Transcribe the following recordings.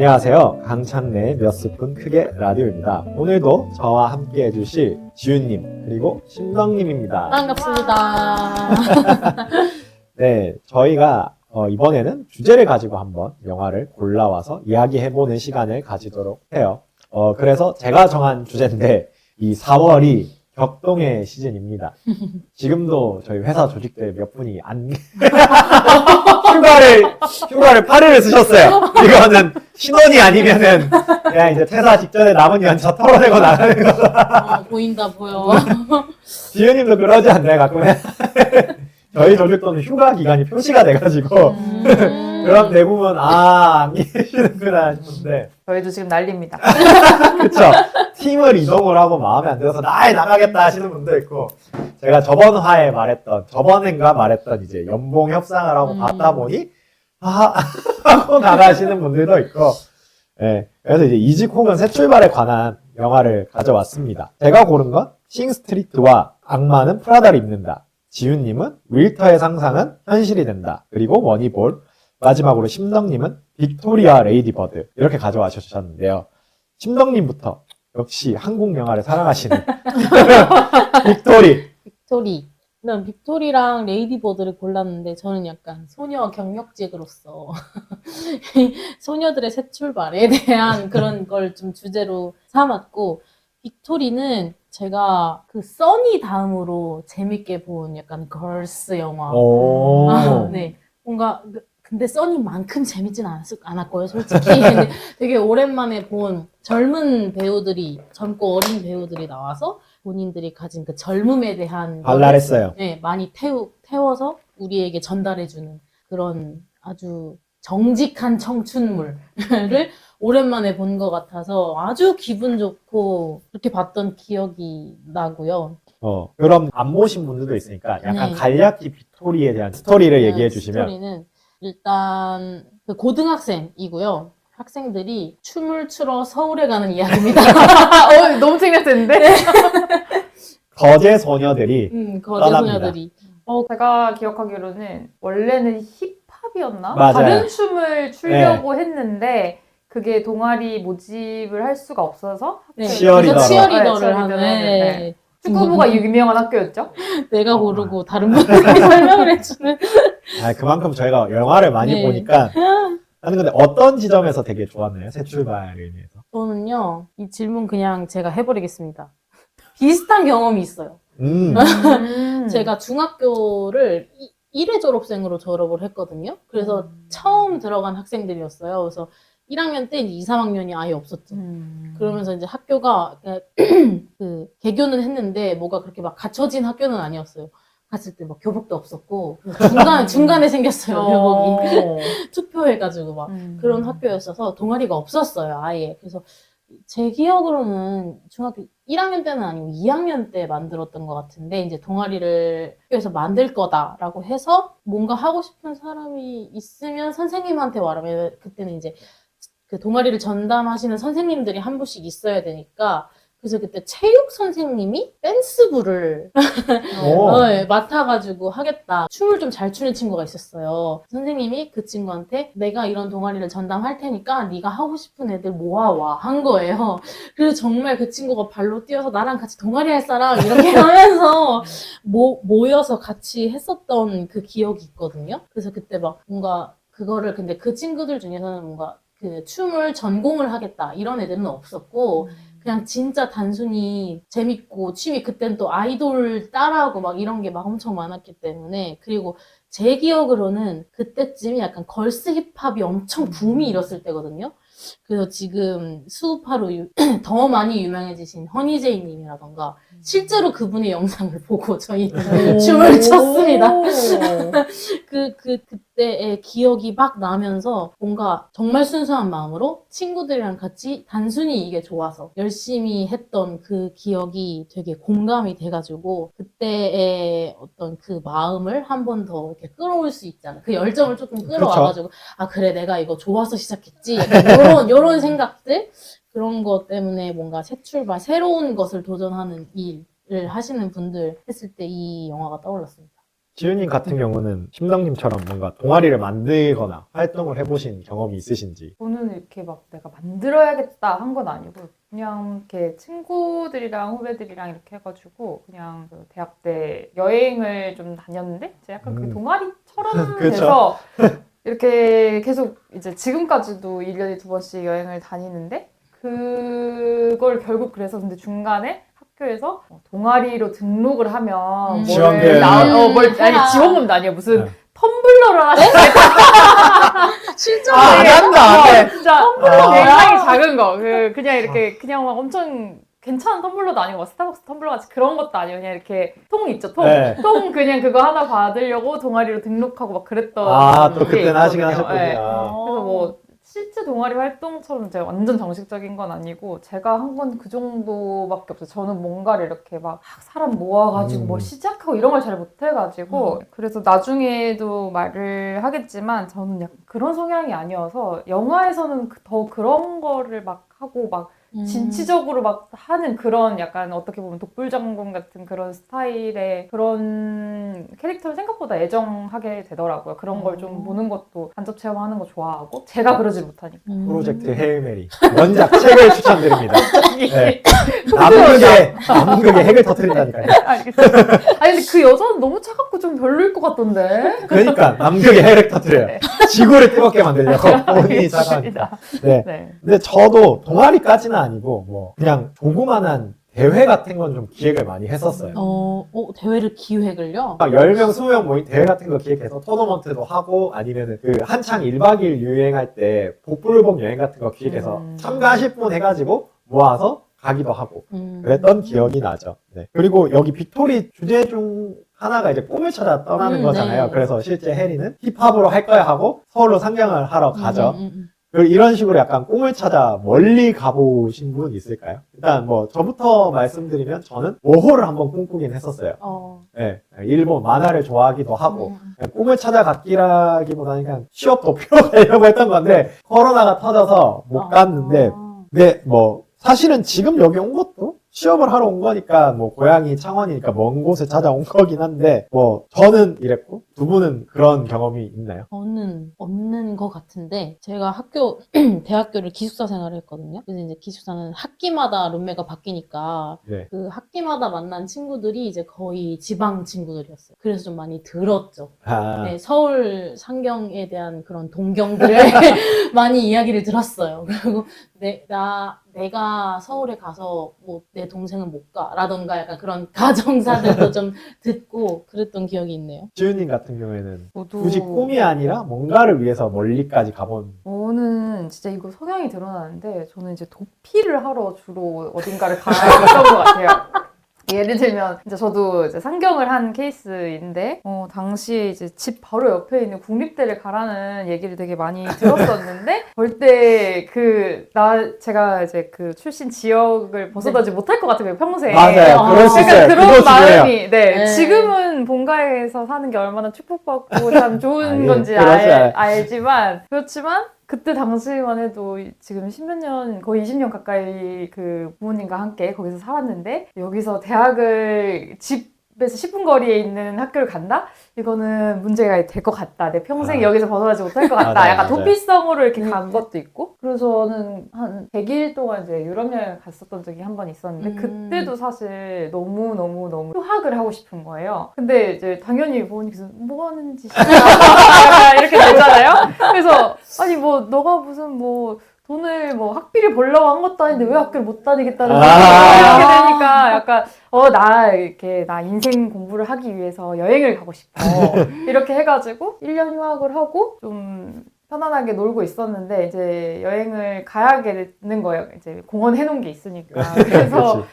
안녕하세요. 강찬래의 몇 스푼 크게 라디오입니다. 오늘도 저와 함께 해주실 지윤님 그리고 심덕님입니다. 반갑습니다. 네, 저희가 이번에는 주제를 가지고 한번 영화를 골라와서 이야기해보는 시간을 가지도록 해요. 그래서 제가 정한 주제인데 이 4월이 격동의 시즌입니다. 지금도 저희 회사 조직들 몇 분이 안 휴가를 8일을 쓰셨어요. 이거는 신혼이 아니면은 그냥 이제 퇴사 직전에 남은 연차 털어내고 나가는 거. 보인다 보여. 지현님도 그러지 않나요? 가끔 저희 조직도는 휴가 기간이 표시가 돼가지고 그럼 대부분 안 계시는구나 싶은데 저희도 지금 난립니다. 그쵸? 팀을 이동을 하고 마음에 안 들어서 나가겠다 하시는 분도 있고 제가 저번엔가 말했던 이제 연봉 협상을 하고 받다 보니 하고 나가시는 분들도 있고 네, 그래서 이제 이직 혹은 새 출발에 관한 영화를 가져왔습니다. 제가 고른 건 싱스트리트와 악마는 프라다를 입는다. 지훈님은 윌터의 상상은 현실이 된다. 그리고 머니볼, 마지막으로 심덕님은 빅토리아 레이디버드 이렇게 가져와 주셨는데요. 심덕님부터 역시 한국 영화를 사랑하시는 빅토리. 난 빅토리랑 레이디버드를 골랐는데 저는 약간 소녀 경력직으로서 소녀들의 새 출발에 대한 그런 걸 좀 주제로 삼았고 빅토리는 제가 그 써니 다음으로 재밌게 본 약간 걸스 영화. 네. 뭔가 근데 써니만큼 재밌진 않았고요, 솔직히. 근데 되게 오랜만에 본 젊고 어린 배우들이 나와서 본인들이 가진 그 젊음에 대한 발랄했어요. 네, 많이 태워서 우리에게 전달해주는 그런 아주 정직한 청춘물을 오랜만에 본 것 같아서 아주 기분 좋고 그렇게 봤던 기억이 나고요. 그럼 안 보신 분들도 있으니까 약간 네. 간략히 빅토리에 대한 스토리를 얘기해 주시면. 스토리는 일단 그 고등학생이고요. 학생들이 춤을 추러 서울에 가는 이야기입니다. 너무 챙겼는데? 거제 소녀들이 거제 떠납니다. 소녀들이. 제가 기억하기로는 원래는 힙합이었나? 맞아요. 다른 춤을 추려고 했는데 그게 동아리 모집을 할 수가 없어서 네, 치어리더로. 그래서 치어리더를 치어리더를 하는 네. 축구부가 유명한 학교였죠? 내가 고르고 다른 분들이 설명을 해주는. 그만큼 저희가 영화를 많이 네. 보니까 나는 근데 어떤 지점에서 되게 좋았나요? 새 출발을 위해서. 저는요, 이 질문 그냥 제가 해버리겠습니다. 비슷한 경험이 있어요. 제가 중학교를 1회 졸업생으로 졸업을 했거든요. 그래서 처음 들어간 학생들이었어요. 그래서 1학년 때 이제 2, 3학년이 아예 없었죠. 그러면서 이제 학교가 그 개교는 했는데 뭐가 그렇게 막 갖춰진 학교는 아니었어요. 갔을 때 막 교복도 없었고 중간에 생겼어요, 교복이. 투표해가지고 막 그런 학교였어서 동아리가 없었어요, 아예. 그래서 제 기억으로는 중학교 1학년 때는 아니고 2학년 때 만들었던 것 같은데 이제 동아리를 학교에서 만들 거다라고 해서 뭔가 하고 싶은 사람이 있으면 선생님한테 말하면 그때는 이제 그 동아리를 전담하시는 선생님들이 한 분씩 있어야 되니까 그래서 그때 체육 선생님이 댄스부를 네, 맡아가지고 하겠다. 춤을 좀 잘 추는 친구가 있었어요. 선생님이 그 친구한테 내가 이런 동아리를 전담할 테니까 네가 하고 싶은 애들 모아와 한 거예요. 그래서 정말 그 친구가 발로 뛰어서 나랑 같이 동아리 할 사람 이렇게 하면서 모여서 같이 했었던 그 기억이 있거든요. 그래서 그때 막 뭔가 그거를 근데 그 친구들 중에서는 뭔가 그 춤을 전공을 하겠다 이런 애들은 없었고 그냥 진짜 단순히 재밌고 취미 그땐 또 아이돌 따라하고 막 이런 게 막 엄청 많았기 때문에 그리고 제 기억으로는 그때쯤이 약간 걸스 힙합이 엄청 붐이 일었을 때거든요. 그래서 지금 수우파로 더 많이 유명해지신 허니제이님이라던가 실제로 그분의 영상을 보고 저희는 춤을 췄습니다. 그때의 기억이 막 나면서 뭔가 정말 순수한 마음으로 친구들이랑 같이 단순히 이게 좋아서 열심히 했던 그 기억이 되게 공감이 돼가지고 그때의 어떤 그 마음을 한 번 더 이렇게 끌어올 수 있잖아. 그 열정을 조금 끌어와가지고 아 그래 내가 이거 좋아서 시작했지. 약간 요런 생각들 그런 것 때문에 뭔가 새 출발 새로운 것을 도전하는 일을 하시는 분들 했을 때 이 영화가 떠올랐습니다. 지윤님 같은 경우는 심덕님처럼 뭔가 동아리를 만들거나 활동을 해보신 경험이 있으신지. 저는 이렇게 막 내가 만들어야겠다 한 건 아니고 그냥 이렇게 친구들이랑 후배들이랑 이렇게 해가지고 그냥 그 대학 때 여행을 좀 다녔는데 이제 약간 그 동아리처럼 그쵸. 돼서 이렇게 계속 이제 지금까지도 1년에 2번씩 여행을 다니는데 그걸 결국 그래서 근데 중간에 학교에서 동아리로 등록을 하면 지원금. 아니 지원금도 아니야 무슨 네. 텀블러를 하나씩 실제 안 한다, 안 해. 진짜 텀블러 굉장히 작은 거. 그냥 이렇게 그냥 막 엄청 괜찮은 텀블러도 아니고 막 스타벅스 텀블러 같이 그런 것도 아니고 그냥 이렇게 통 있죠, 통. 네. 통 그냥 그거 하나 받으려고 동아리로 등록하고 막 그랬던 또 게 그때는 하시긴 있거든요. 하셨군요. 네. 그래서 뭐 실제 동아리 활동처럼 제가 완전 정식적인 건 아니고 제가 한 건 그 정도밖에 없어요. 저는 뭔가를 이렇게 막 사람 모아가지고 뭘 시작하고 이런 걸 잘 못해가지고 그래서 나중에도 말을 하겠지만 저는 약간 그런 성향이 아니어서 영화에서는 더 그런 거를 막 하고 막 진취적으로 막 하는 그런 약간 어떻게 보면 독불장군 같은 그런 스타일의 그런 캐릭터를 생각보다 애정하게 되더라고요. 그런 걸 좀 보는 것도 간접 체험하는 거 좋아하고 제가 그러질 못하니까. 프로젝트 헤일메리. 원작 책을 추천드립니다. 네. 그러죠. 남극의 핵을 터뜨린다니까요. 알겠습니다. 아니 근데 그 여자는 너무 차갑고 좀 별로일 것 같던데. 그러니까 남극의 핵을 터뜨려요. 지구를 뜨겁게 만들려고 본인이 작아하니까. 네. 네. 근데 저도 동아리까지는 아니고 뭐 그냥 조그만한 대회 같은 건 좀 기획을 많이 했었어요. 대회를 기획을요? 막 10명, 20명 모인 대회 같은 거 기획해서 토너먼트도 하고 아니면은 그 한창 1박 2일 유행할 때 복불복 여행 같은 거 기획해서 참가하실 분 해가지고 모아서 가기도 하고 그랬던 기억이 나죠. 네. 그리고 여기 빅토리 주제 중 하나가 이제 꿈을 찾아 떠나는 거잖아요. 네. 그래서 실제 해리는 힙합으로 할 거야 하고 서울로 상경을 하러 가죠. 이런 식으로 약간 꿈을 찾아 멀리 가보신 분 있을까요? 일단 뭐 저부터 말씀드리면 저는 워홀을 한번 꿈꾸긴 했었어요. 네, 일본 만화를 좋아하기도 하고 그냥 꿈을 찾아갔기라기보다는 그냥 취업 도피로 가려고 했던 건데 코로나가 터져서 못 갔는데 근데 뭐 사실은 지금 여기 온 것도 취업을 하러 온 거니까 뭐 고향이 창원이니까 먼 곳에 찾아온 거긴 한데 뭐 저는 이랬고 두 분은 그런 경험이 있나요? 저는 없는 것 같은데 제가 대학교를 기숙사 생활을 했거든요. 그래서 이제 기숙사는 학기마다 룸메가 바뀌니까 네. 그 학기마다 만난 친구들이 이제 거의 지방 친구들이었어요. 그래서 좀 많이 들었죠. 네, 서울 상경에 대한 그런 동경들을 많이 이야기를 들었어요. 그리고 내가 서울에 가서 뭐 내 동생은 못 가라던가 약간 그런 가정사들도 좀 듣고 그랬던 기억이 있네요. 지윤님 같은 경우에는 저도 굳이 꿈이 아니라 뭔가를 위해서 멀리까지 가본 저는 진짜 이거 성향이 드러나는데 저는 이제 도피를 하러 주로 어딘가를 갔던 것 같아요. 예를 들면 이제 저도 이제 상경을 한 케이스인데 당시에 이제 집 바로 옆에 있는 국립대를 가라는 얘기를 되게 많이 들었었는데 절대 제가 이제 그 출신 지역을 벗어나지 못할 것 같은 거예요 평생. 맞아요. 그럴 수 있어요. 약간 그런 그거 중요해요. 마음이 네. 지금은 본가에서 사는 게 얼마나 축복받고 참 좋은 아니, 건지 그렇지. 알지만 그렇지만 그때 당시만 해도 지금 10몇 년, 거의 20년 가까이 그 부모님과 함께 거기서 살았는데 여기서 대학을 집에서 10분 거리에 있는 학교를 간다? 이거는 문제가 될 것 같다. 내 평생 여기서 벗어나지 못할 것 같다. 맞아요, 약간 맞아요. 도피성으로 이렇게 간 것도 있고. 그래서 저는 한 100일 동안 이제 유럽 여행을 갔었던 적이 한 번 있었는데 그때도 사실 너무 휴학을 하고 싶은 거예요. 근데 이제 당연히 부모님께서 뭐 하는 짓이야? 약간 이렇게 되잖아요. 그래서 아니 뭐 너가 무슨 뭐 돈을 뭐 학비를 벌려고 한 것도 아닌데 왜 학교를 못 다니겠다는 거야? 이렇게 되니까 약간 나 인생 공부를 하기 위해서 여행을 가고 싶어. 이렇게 해가지고 1년 휴학을 하고 좀 편안하게 놀고 있었는데 이제 여행을 가야게 되는 거예요. 이제 공원 해놓은 게 있으니까. 그래서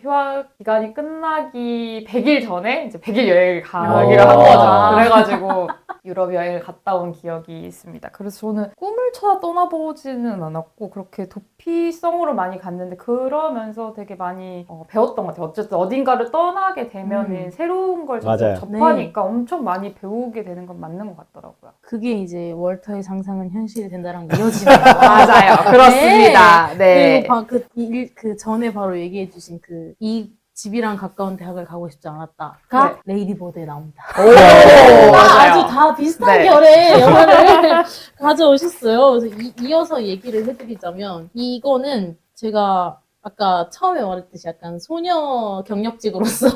휴학 기간이 끝나기 100일 전에 이제 100일 여행을 가기로 한 거죠. 그래가지고 유럽 여행을 갔다 온 기억이 있습니다. 그래서 저는 꿈을 찾아 떠나보지는 않았고 그렇게 도피성으로 많이 갔는데 그러면서 되게 많이 배웠던 것 같아요. 어쨌든 어딘가를 떠나게 되면은 새로운 걸 맞아요. 접하니까 엄청 많이 배우게 되는 건 맞는 것 같더라고요. 그게 이제 월터의 상상은 현실이 된다랑 이어지네요. 맞아요. 그렇습니다. 네. 그리고 그 전에 바로 얘기해주신 이 집이랑 가까운 대학을 가고 싶지 않았다가 레이디버드에 나옵니다. 오, 맞아요. 아주 다 비슷한 네. 결의 영화를 가져오셨어요. 그래서 이어서 얘기를 해드리자면 이거는 제가 아까 처음에 말했듯이 약간 소녀 경력직으로서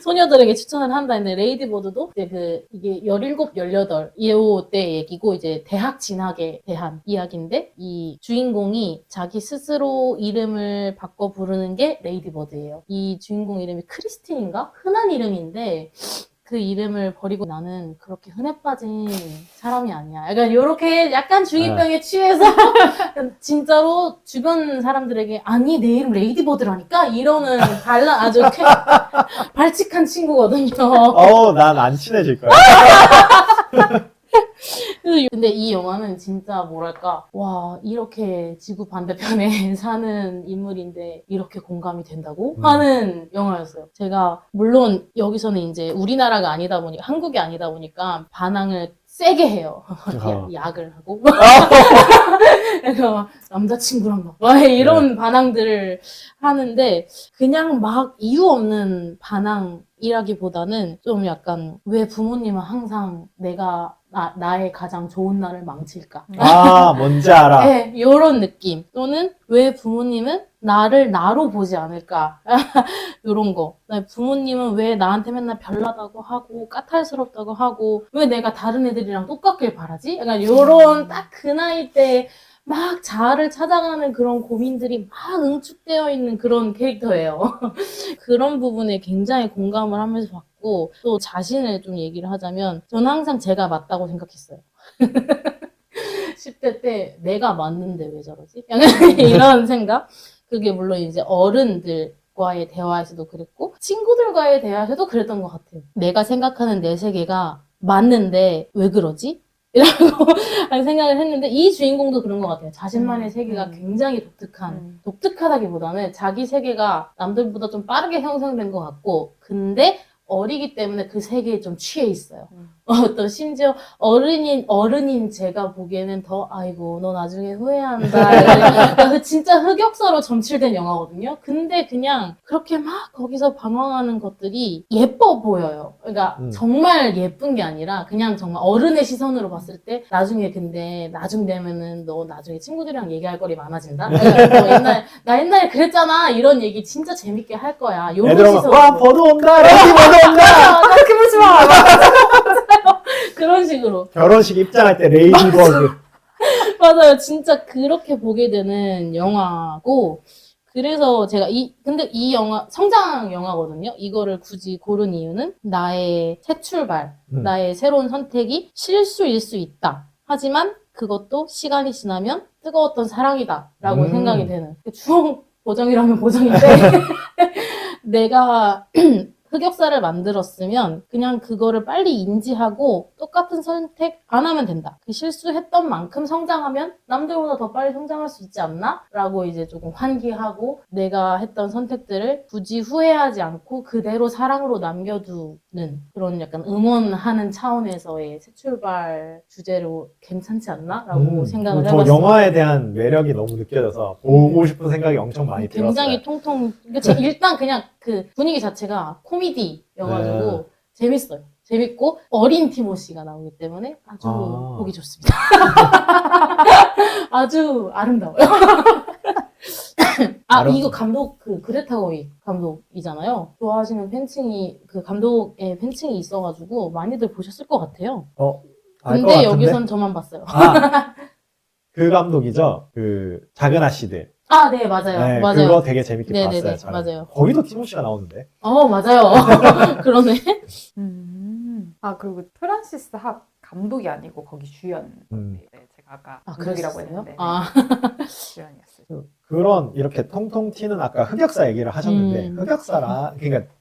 소녀들에게 추천을 한다 했는데 레이디버드도 이제 이게 17, 18 이때 얘기고 이제 대학 진학에 대한 이야기인데 이 주인공이 자기 스스로 이름을 바꿔 부르는 게 레이디버드예요. 이 주인공 이름이 크리스틴인가? 흔한 이름인데 그 이름을 버리고 나는 그렇게 흔해 빠진 사람이 아니야. 약간 요렇게 약간 중2병에 취해서 진짜로 주변 사람들에게 아니 내 이름 레이디버드라니까 이러는 아주 발칙한 친구거든요. 난 안 친해질 거야. 근데 이 영화는 진짜 뭐랄까 와 이렇게 지구 반대편에 사는 인물인데 이렇게 공감이 된다고 하는 영화였어요. 제가 물론 여기서는 이제 우리나라가 아니다 보니 한국이 아니다 보니까 반항을 세게 해요. 약을 하고 그래서 남자친구랑 막 이런 반항들을 하는데 그냥 막 이유 없는 반항이라기보다는 좀 약간 왜 부모님은 항상 내가 나의 가장 좋은 날을 망칠까? 뭔지 알아. 네, 이런 느낌. 또는 왜 부모님은 나를 나로 보지 않을까? 이런 거. 부모님은 왜 나한테 맨날 별나다고 하고 까탈스럽다고 하고 왜 내가 다른 애들이랑 똑같길 바라지? 약간 이런 딱 그 나이 때 막 자아를 찾아가는 그런 고민들이 막 응축되어 있는 그런 캐릭터예요. 그런 부분에 굉장히 공감을 하면서 봤고 또 자신을 좀 얘기를 하자면 저는 항상 제가 맞다고 생각했어요. 10대 때 내가 맞는데 왜 저러지? 약간 이런 생각? 그게 물론 이제 어른들과의 대화에서도 그랬고 친구들과의 대화에서도 그랬던 것 같아요. 내가 생각하는 내 세계가 맞는데 왜 그러지? 이라고 생각을 했는데 이 주인공도 그런 것 같아요. 자신만의 세계가 굉장히 독특하다기보다는 자기 세계가 남들보다 좀 빠르게 형성된 것 같고 근데 어리기 때문에 그 세계에 좀 취해 있어요. 또 심지어 어른인 제가 보기에는 더 아이고 너 나중에 후회한다. 그 진짜 흑역사로 점칠된 영화거든요. 근데 그냥 그렇게 막 거기서 방황하는 것들이 예뻐 보여요. 그러니까 정말 예쁜 게 아니라 그냥 정말 어른의 시선으로 봤을 때 나중에 근데 나중 되면은 너 나중에 친구들이랑 얘기할 거리 많아진다. 그러니까 나 옛날에 그랬잖아 이런 얘기 진짜 재밌게 할 거야. 요런 애들 오면 와 버드 온다 레이디 버드 온다. 그렇게 보지 마. 그런 식으로. 결혼식 입장할 때 레이디 버드. 맞아요. 진짜 그렇게 보게 되는 영화고, 그래서 제가 근데 이 영화, 성장 영화거든요? 이거를 굳이 고른 이유는 나의 새 출발, 나의 새로운 선택이 실수일 수 있다. 하지만 그것도 시간이 지나면 뜨거웠던 사랑이다. 라고 생각이 되는. 추억 보정이라면 보정인데, 내가 흑역사를 만들었으면 그냥 그거를 빨리 인지하고 똑같은 선택 안 하면 된다. 그 실수했던 만큼 성장하면 남들보다 더 빨리 성장할 수 있지 않나? 라고 이제 조금 환기하고 내가 했던 선택들을 굳이 후회하지 않고 그대로 사랑으로 남겨두는 그런 약간 응원하는 차원에서의 새 출발 주제로 괜찮지 않나? 라고 생각을 해봤어요. 영화에 대한 매력이 너무 느껴져서 보고 싶은 생각이 엄청 많이 들었어요. 굉장히 통통 일단 그냥 그 분위기 자체가 코미디여가지고 재밌어요. 재밌고 어린 티모시가 나오기 때문에 아주 보기 좋습니다. 아주 아름다워요. 이거 감독 그레타 거윅 감독이잖아요. 좋아하시는 팬층이 그 감독의 팬층이 있어가지고 많이들 보셨을 것 같아요. 근데 여기선 저만 봤어요. 그 감독이죠. 그 작은 아씨들. 네, 맞아요. 네, 맞아요. 그거 되게 재밌게 네네네, 봤어요. 저는. 맞아요. 거기도 티모시가 나오는데. 맞아요. 그러네. 그리고 프란시스 하 감독이 아니고 거기 주연. 네, 제가 아까 감독이라고 했는데 주연이었어요. 그런 이렇게 통통 튀는 아까 흑역사 얘기를 하셨는데 그러니까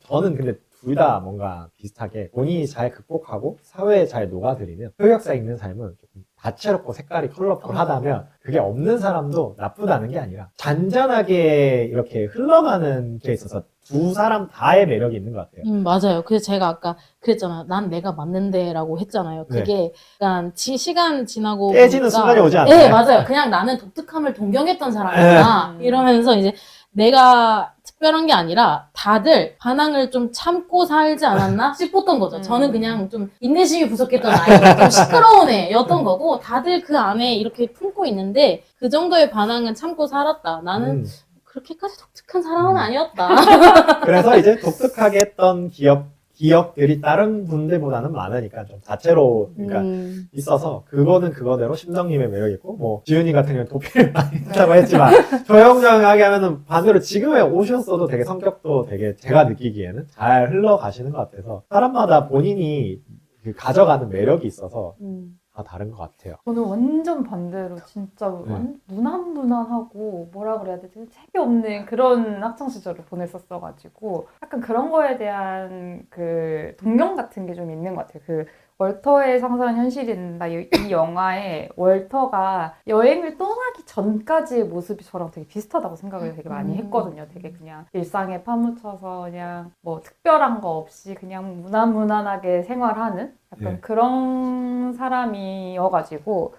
저는 근데 둘 다 뭔가 비슷하게 본인이 잘 극복하고 사회에 잘 녹아들이는 흑역사 있는 삶은 조금 다채롭고 색깔이 컬러풀하다면 그게 없는 사람도 나쁘다는 게 아니라 잔잔하게 이렇게 흘러가는 게 있어서 두 사람 다의 매력이 있는 것 같아요. 맞아요. 그래서 제가 아까 그랬잖아요. 난 내가 맞는데 라고 했잖아요. 그게 약간 시간 지나고 깨지는 보니까 순간이 오지 않나요? 네, 맞아요. 그냥 나는 독특함을 동경했던 사람이구나. 이러면서 이제 내가 특별한 게 아니라 다들 반항을 좀 참고 살지 않았나 싶었던 거죠. 저는 그냥 좀 인내심이 부족했던 아이, 좀 시끄러운 애였던 거고 다들 그 안에 이렇게 품고 있는데 그 정도의 반항은 참고 살았다. 나는 그렇게까지 독특한 사람은 아니었다. 그래서 이제 독특하게 했던 기억들이 다른 분들보다는 많으니까 좀 다채로 그러니까 있어서 그거는 그거대로 심정님의 매력이고 뭐 지윤이 같은 경우는 도피를 많이 했다고 했지만 조용조용하게 하면은 반대로 지금에 오셨어도 되게 성격도 되게 제가 느끼기에는 잘 흘러가시는 것 같아서 사람마다 본인이 그 가져가는 매력이 있어서 다 다른 것 같아요. 저는 완전 반대로 진짜 무난무난하고 뭐라 그래야 되지? 책이 없는 그런 학창 시절을 보냈었어가지고 약간 그런 거에 대한 그 동경 같은 게 좀 있는 것 같아요. 그 월터의 상상은 현실이 된다. 이 영화에 월터가 여행을 떠나기 전까지의 모습이 저랑 되게 비슷하다고 생각을 되게 많이 했거든요. 되게 그냥 일상에 파묻혀서 그냥 뭐 특별한 거 없이 그냥 무난무난하게 생활하는 약간 그런 사람이어가지고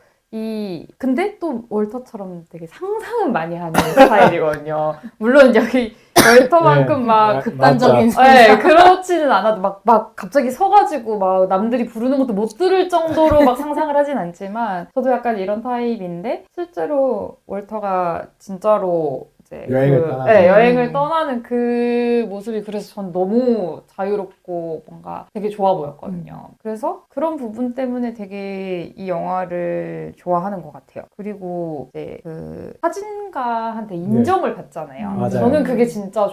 근데 또 월터처럼 되게 상상은 많이 하는 스타일이거든요. 물론 여기 월터만큼 막 극단적인 네, 그렇지는 않아도 막 갑자기 서가지고 막 남들이 부르는 것도 못 들을 정도로 막 상상을 하진 않지만 저도 약간 이런 타입인데 실제로 월터가 진짜로 이제 여행을 떠나는 그 모습이 그래서 전 너무 자유롭고 뭔가 되게 좋아 보였거든요. 그래서 그런 부분 때문에 되게 이 영화를 좋아하는 것 같아요. 그리고 이제 그 사진가한테 인정을 받잖아요. 맞아요. 저는 그게 진짜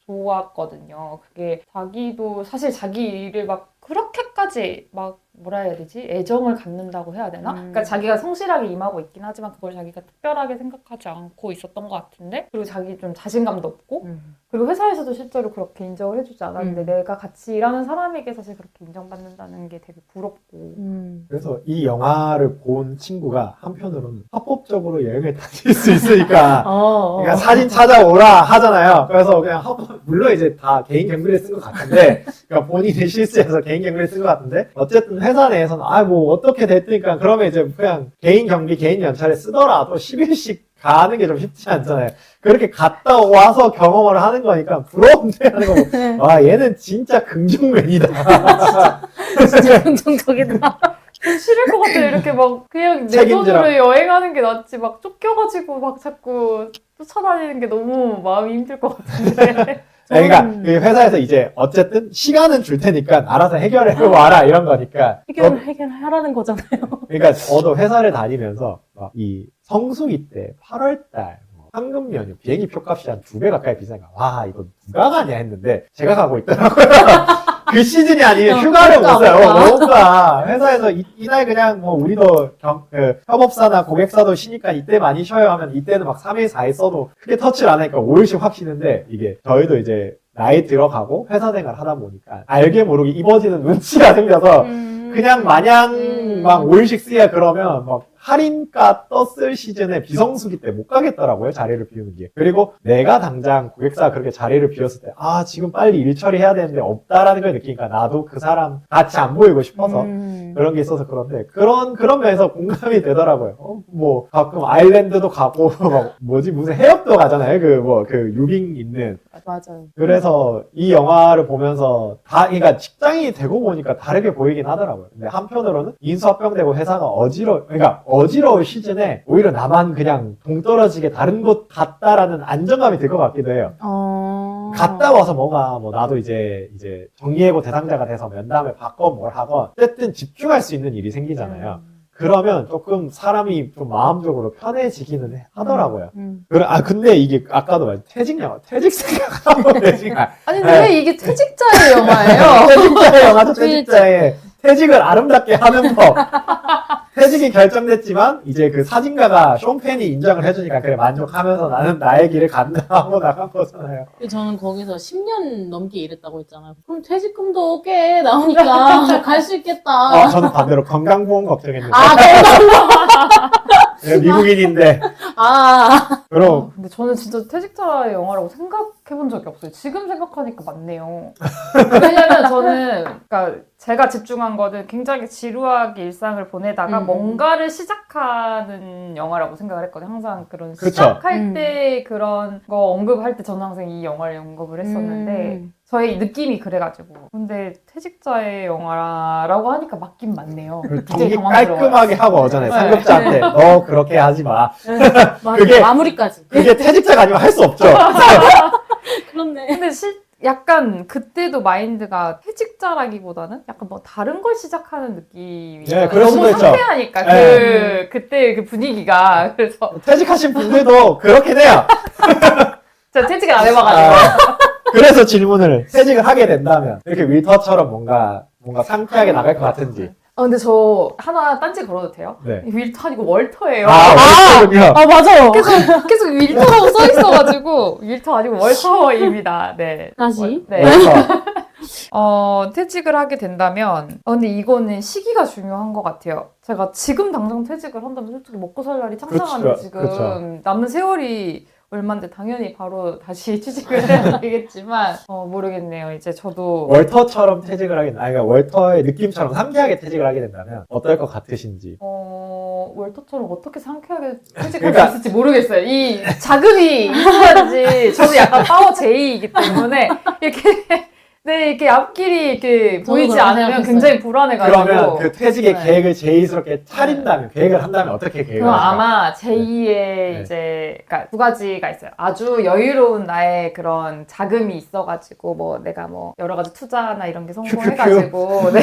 좋았거든요. 그게 자기도 사실 자기 일을 막 그렇게까지 막 뭐라 해야 되지? 애정을 갖는다고 해야 되나? 그러니까 자기가 성실하게 임하고 있긴 하지만 그걸 자기가 특별하게 생각하지 않고 있었던 것 같은데 그리고 자기 좀 자신감도 없고 그리고 회사에서도 실제로 그렇게 인정을 해주지 않았는데 내가 같이 일하는 사람에게 사실 그렇게 인정받는다는 게 되게 부럽고 그래서 이 영화를 본 친구가 한편으로는 합법적으로 여행을 다닐 수 있으니까 그러니까 사진 찾아오라 하잖아요. 그래서 그냥 물론 이제 다 개인 경비를 쓴 것 같은데 그러니까 본인의 실수해서 개인 경비를 쓴 것 같은데 어쨌든 회사 내에서는 뭐 어떻게 됐으니까 그러면 이제 그냥 개인 경비 개인 연차를 쓰더라도 10일씩 가는 게 좀 쉽지 않잖아요. 그렇게 갔다 와서 경험을 하는 거니까 부러운데 하는 거고 와 얘는 진짜 긍정맨이다. 진짜 긍정적이다. 싫을 것 같아요. 이렇게 막 그냥 내 돈으로 여행하는 게 낫지 막 쫓겨가지고 막 자꾸 쫓아다니는 게 너무 마음이 힘들 것 같은데. 그러니까 그 회사에서 이제 어쨌든 시간은 줄 테니까 알아서 해결해 와라 이런 거니까 해결하라는 거잖아요. 그러니까 저도 회사를 다니면서 막 이 성수기 때 8월달 황금 연휴 비행기 표값이 한 2배 가까이 비싸니까 와 이거 누가 가냐 했는데 제가 가고 있더라고요. 그 시즌이 아니면 휴가를 못 써요. 뭔가 회사에서 이날 그냥 뭐 우리도 협업사나 고객사도 쉬니까 이때 많이 쉬어요 하면 이때는 막 3일 4일 써도 크게 터치를 안 하니까 5일씩 확 쉬는데 이게 저희도 이제 나이 들어가고 회사 생활 하다 보니까 알게 모르게 입어지는 눈치가 생겨서 그냥 마냥 막 5일씩 쓰야 그러면 막 할인가 떴을 시즌에 비성수기 때 못 가겠더라고요. 자리를 비우는 게. 그리고 내가 당장 고객사가 그렇게 자리를 비웠을 때 지금 빨리 일 처리해야 되는데 없다라는 걸 느끼니까 나도 그 사람 같이 안 보이고 싶어서 그런 게 있어서 그런데 그런 면에서 공감이 되더라고요. 뭐 가끔 아일랜드도 가고 막 무슨 해협도 가잖아요. 그 유빙 있는. 맞아요. 그래서 이 영화를 보면서 그러니까 직장인이 되고 보니까 다르게 보이긴 하더라고요. 근데 한편으로는 인수합병되고 회사가 어지러울 시즌에 오히려 나만 그냥 동떨어지게 다른 곳 갔다라는 안정감이 들 것 같기도 해요. 갔다 와서 나도 이제 정리해고 대상자가 돼서 면담을 받건 뭘 하건 어쨌든 집중할 수 있는 일이 생기잖아요. 그러면 조금 사람이 좀 마음적으로 편해지기는 하더라고요. 근데 이게 아까도 말했지 퇴직 생각하고 아니 근데 왜 이게 퇴직자의 영화예요? 퇴직자의 영화죠. 퇴직을 아름답게 하는 법. 퇴직이 결정됐지만 이제 그 사진가가 숀펜이 인정을 해주니까 그래 만족하면서 나는 나의 길을 간다 하고 나간 거잖아요. 저는 거기서 10년 넘게 일했다고 했잖아요. 그럼 퇴직금도 꽤 나오니까 갈 수 있겠다. 저는 반대로 건강보험 걱정했는데. 건강보험. 미국인인데 그럼 근데 저는 진짜 퇴직자의 영화라고 생각해본 적이 없어요. 지금 생각하니까 맞네요. 왜냐면 저는, 그러니까 제가 집중한 거는 굉장히 지루하게 일상을 보내다가 뭔가를 시작하는 영화라고 생각을 했거든요. 항상 그런 그쵸. 시작할 때 그런 거 언급할 때 저는 항상 이 영화를 언급을 했었는데 저의 느낌이 그래가지고. 근데 퇴직자의 영화라고 하니까 맞긴 맞네요. 정리 당황스러워요. 깔끔하게 하고 오잖아요. 네. 상급자한테 너 그렇게 하지 마. 맞아. 그게- 마무리까지. 그게 퇴직자가 아니면 할 수 없죠. 그렇네. 근데 약간 그때도 마인드가 퇴직자라기보다는 약간 뭐 다른 걸 시작하는 느낌이 네, 그럴 수도 너무 있죠. 상쾌하니까 그때 그 분위기가 그래서 퇴직하신 분들도 그렇긴 해요. 제가 퇴직을 안 해봐가지고 그래서 질문을 퇴직을 하게 된다면 이렇게 윌터처럼 뭔가 상쾌하게 나갈 것 같은지. 근데 저 하나 딴지 걸어도 돼요? 네. 윌터 아니고 월터예요. 월터군요. 맞아요. 계속 윌터라고 써 있어가지고 윌터 아니고 월터입니다. 네. 다시. 네. 월터. 퇴직을 하게 된다면, 근데 이거는 시기가 중요한 것 같아요. 제가 지금 당장 퇴직을 한다면 솔직히 먹고 살 날이 창창한데 그렇죠, 지금 그렇죠. 남은 세월이 얼만데 당연히 바로 다시 취직을 해야 되겠지만, 모르겠네요. 이제 저도. 월터처럼 퇴직을 하게, 그러니까 월터의 느낌처럼 상쾌하게 퇴직을 하게 된다면 어떨 것 같으신지. 월터처럼 어떻게 상쾌하게 퇴직할 그러니까- 수 있을지 모르겠어요. 이 자금이 있어야지. 저는 약간 파워 J이기 때문에 이렇게 네, 이렇게 앞길이 이렇게 저도 보이지 그렇게 않으면 생각했어요. 굉장히 불안해가지고. 그러면 그 퇴직의 네. 계획을 제의스럽게 차린다면, 계획을 한다면 어떻게 계획을 그럼 하실까요? 아마 제2의 네. 이제, 그러니까 두 가지가 있어요. 아주 여유로운 나의 그런 자금이 있어가지고, 뭐 내가 뭐 여러 가지 투자나 이런 게 성공해가지고, 네.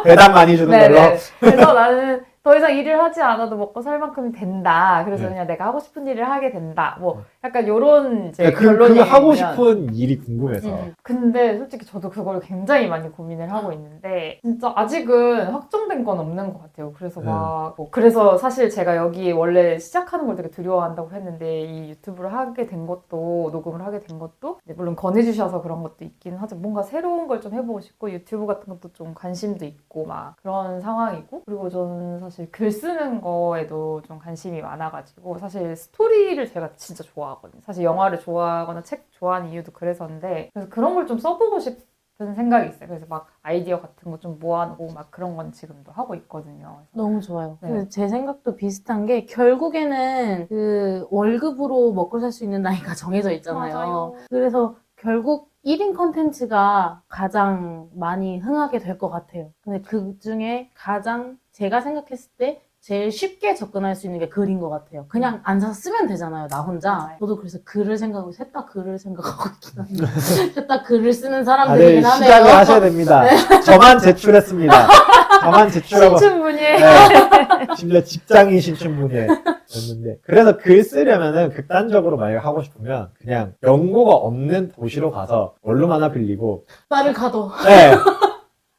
배당 많이 주는 걸로. 네네. 그래서 나는 더 이상 일을 하지 않아도 먹고 살 만큼이 된다. 그래서 네. 그냥 내가 하고 싶은 일을 하게 된다. 뭐 약간 요런 이제 그 결론이 하고 있으면. 싶은 일이 궁금해서. 근데 솔직히 저도 그걸 굉장히 많이 고민을 하고 있는데 진짜 아직은 확정된 건 없는 것 같아요. 그래서 네. 그래서 사실 제가 여기 원래 시작하는 걸 되게 두려워한다고 했는데 이 유튜브를 하게 된 것도 녹음을 하게 된 것도 물론 권해주셔서 그런 것도 있긴 하죠. 뭔가 새로운 걸 좀 해보고 싶고 유튜브 같은 것도 좀 관심도 있고 막 그런 상황이고 그리고 저는 사실 글 쓰는 거에도 좀 관심이 많아가지고 사실 스토리를 제가 진짜 좋아하거든요. 사실 영화를 좋아하거나 책 좋아하는 이유도 그래서인데 그래서 그런 걸 좀 써보고 싶은 생각이 있어요. 그래서 막 아이디어 같은 거 좀 모아놓고 막 그런 건 지금도 하고 있거든요. 너무 좋아요. 네. 근데 제 생각도 비슷한 게 결국에는 그 월급으로 먹고 살 수 있는 나이가 정해져 있잖아요. 맞아요. 그래서 결국 1인 컨텐츠가 가장 많이 흥하게 될 것 같아요. 근데 그 중에 가장 제가 생각했을 때 제일 쉽게 접근할 수 있는 게 글인 것 같아요. 그냥 앉아서 쓰면 되잖아요, 나 혼자. 맞아요. 저도 그래서 글을 생각하고, 셋 다 글을 생각하고 있긴 한데. 셋 다 글을 쓰는 다들 사람들이긴 하네요. 시작을 하셔야 됩니다. 저만 제출했습니다. 저만 제출하고. 신춘문예. 네. 심지어 직장인 신춘문예였는데 그래서 글 쓰려면은 극단적으로 만약에 하고 싶으면 그냥 연고가 없는 도시로 가서 원룸 하나 빌리고 나를 가둬. 네.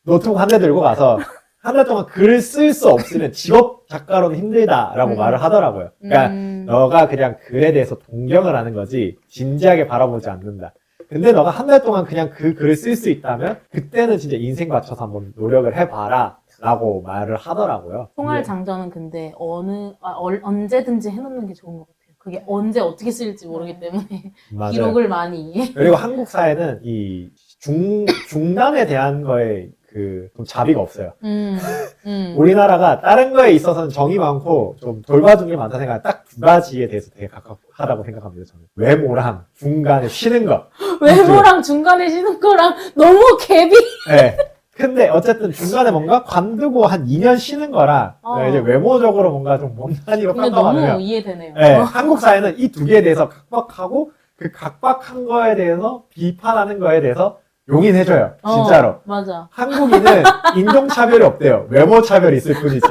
노트북 한 대 들고 가서 한 달 동안 글을 쓸 수 없으면 직업 작가로는 힘들다라고 말을 하더라고요. 그러니까 너가 그냥 글에 대해서 동경을 하는 거지 진지하게 바라보지 않는다. 근데 너가 한 달 동안 그냥 그 글을 쓸 수 있다면 그때는 진짜 인생 맞춰서 한번 노력을 해봐라 라고 말을 하더라고요. 총알 근데 장전은 근데 언제든지 해놓는 게 좋은 것 같아요. 그게 언제 어떻게 쓸지 모르기 때문에 맞아요. 기록을 많이. 그리고 한국 사회는 이 중단에 대한 거에 좀 자비가 없어요. 우리나라가 다른 거에 있어서는 정이 많고 좀 돌봐준 게 많다 생각하는 딱 두 가지에 대해서 되게 각각하다고 생각합니다. 저는 외모랑 중간에 쉬는 거. 외모랑 중간에 쉬는 거랑 너무 갭이. 네. 근데 어쨌든 중간에 뭔가 관두고 한 2년 쉬는 거랑 이제 외모적으로 뭔가 좀 못난이로 근데 평가받으면 너무 이해되네요. 네, 한국 사회는 이 두 개에 대해서 각박하고 그 각박한 거에 대해서 비판하는 거에 대해서 용인해줘요. 진짜로. 맞아. 한국인은 인종차별이 없대요. 외모차별이 있을 뿐이지.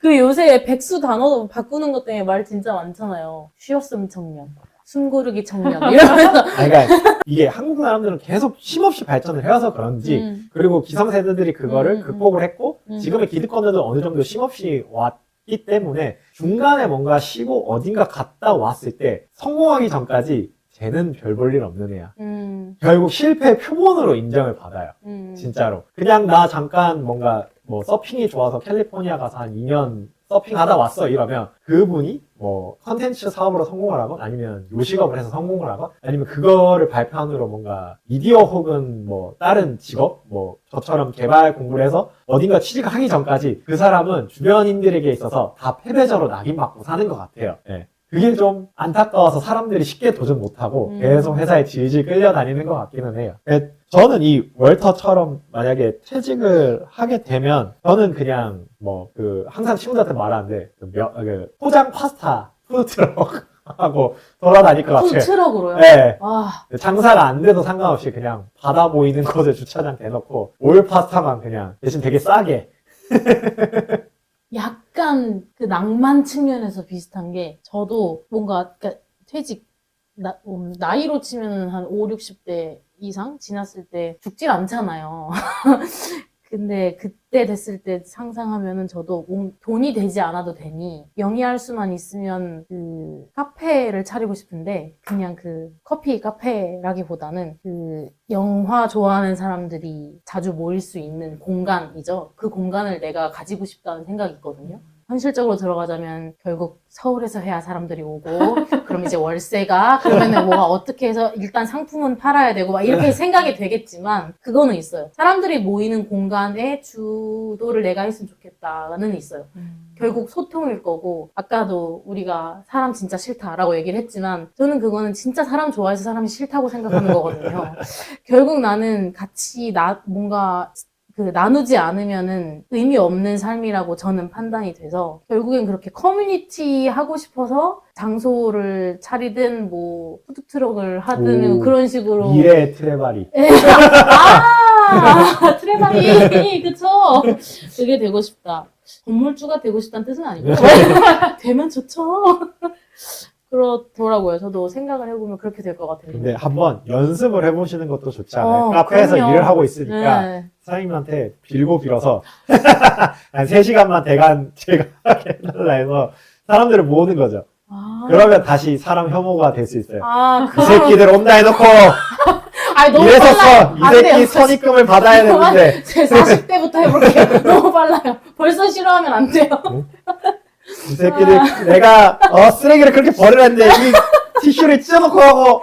그 요새 백수 단어도 바꾸는 것 때문에 말 진짜 많잖아요. 쉬었음 청년, 숨고르기 청년 이러면서. 아니, 그러니까 이게 한국 사람들은 계속 쉼없이 발전을 해와서 그런지 그리고 기성세대들이 그거를 극복을 했고 지금의 기득권들도 어느 정도 쉼없이 왔기 때문에 중간에 뭔가 쉬고 어딘가 갔다 왔을 때 성공하기 전까지 쟤는 별 볼 일 없는 애야. 결국 실패 표본으로 인정을 받아요. 진짜로. 그냥 나 잠깐 뭔가 뭐 서핑이 좋아서 캘리포니아 가서 한 2년 서핑하다 왔어 이러면 그분이 뭐 컨텐츠 사업으로 성공을 하건 아니면 요식업을 해서 성공을 하건 아니면 그거를 발판으로 뭔가 미디어 혹은 뭐 다른 직업 뭐 저처럼 개발 공부를 해서 어딘가 취직하기 전까지 그 사람은 주변인들에게 있어서 다 패배자로 낙인받고 사는 것 같아요. 예. 그게 좀 안타까워서 사람들이 쉽게 도전 못하고 계속 회사에 질질 끌려다니는 것 같기는 해요. 저는 이 월터처럼 만약에 퇴직을 하게 되면 저는 그냥 뭐 그 항상 친구들한테 말하는데 포장 파스타 푸드트럭 하고 돌아다닐 것 같아요. 푸드트럭으로요? 네. 와. 장사가 안 돼도 상관없이 그냥 바다 보이는 곳에 주차장 대놓고 오일 파스타만 그냥 대신 되게 싸게. 약간 그 낭만 측면에서 비슷한 게 저도 뭔가 그러니까 퇴직 나이로 치면 한 5, 60대 이상 지났을 때 죽질 않잖아요. 근데 그때 됐을 때 상상하면은 저도 돈이 되지 않아도 되니 영위할 수만 있으면 그 카페를 차리고 싶은데 그냥 그 커피 카페라기보다는 그 영화 좋아하는 사람들이 자주 모일 수 있는 공간이죠. 그 공간을 내가 가지고 싶다는 생각이 있거든요. 현실적으로 들어가자면 결국 서울에서 해야 사람들이 오고 그럼 이제 월세가 그러면은 뭐가 어떻게 해서 일단 상품은 팔아야 되고 막 이렇게 생각이 되겠지만 그거는 있어요. 사람들이 모이는 공간에 주도를 내가 했으면 좋겠다는 있어요. 결국 소통일 거고 아까도 우리가 사람 진짜 싫다라고 얘기를 했지만 저는 그거는 진짜 사람 좋아해서 사람이 싫다고 생각하는 거거든요. 결국 나는 같이 뭔가 나누지 않으면은 의미 없는 삶이라고 저는 판단이 돼서 결국엔 그렇게 커뮤니티 하고 싶어서 장소를 차리든 뭐 푸드트럭을 하든 그런 식으로 미래의 트레바리. 트레바리 그쵸? 그게 되고 싶다. 건물주가 되고 싶다는 뜻은 아니고 되면 좋죠. 그렇더라고요. 저도 생각을 해보면 그렇게 될 것 같아요. 근데 한번 연습을 해보시는 것도 좋지 않아요? 카페에서 그럼요. 일을 하고 있으니까 네. 사장님한테 빌어서 한 3시간만 대간 제가 하게 해달라 해서 사람들을 모으는 거죠. 그러면 다시 사람 혐오가 될 수 있어요. 이 새끼들 온다 해놓고 너무 이래서 빨라요. 이 새끼 선입금을 받아야 되는데 제 40대부터 해볼게요. 너무 빨라요. 벌써 싫어하면 안 돼요. 이 새끼들 내가 쓰레기를 그렇게 버리랬는데 이 티슈를 찢어놓고 하고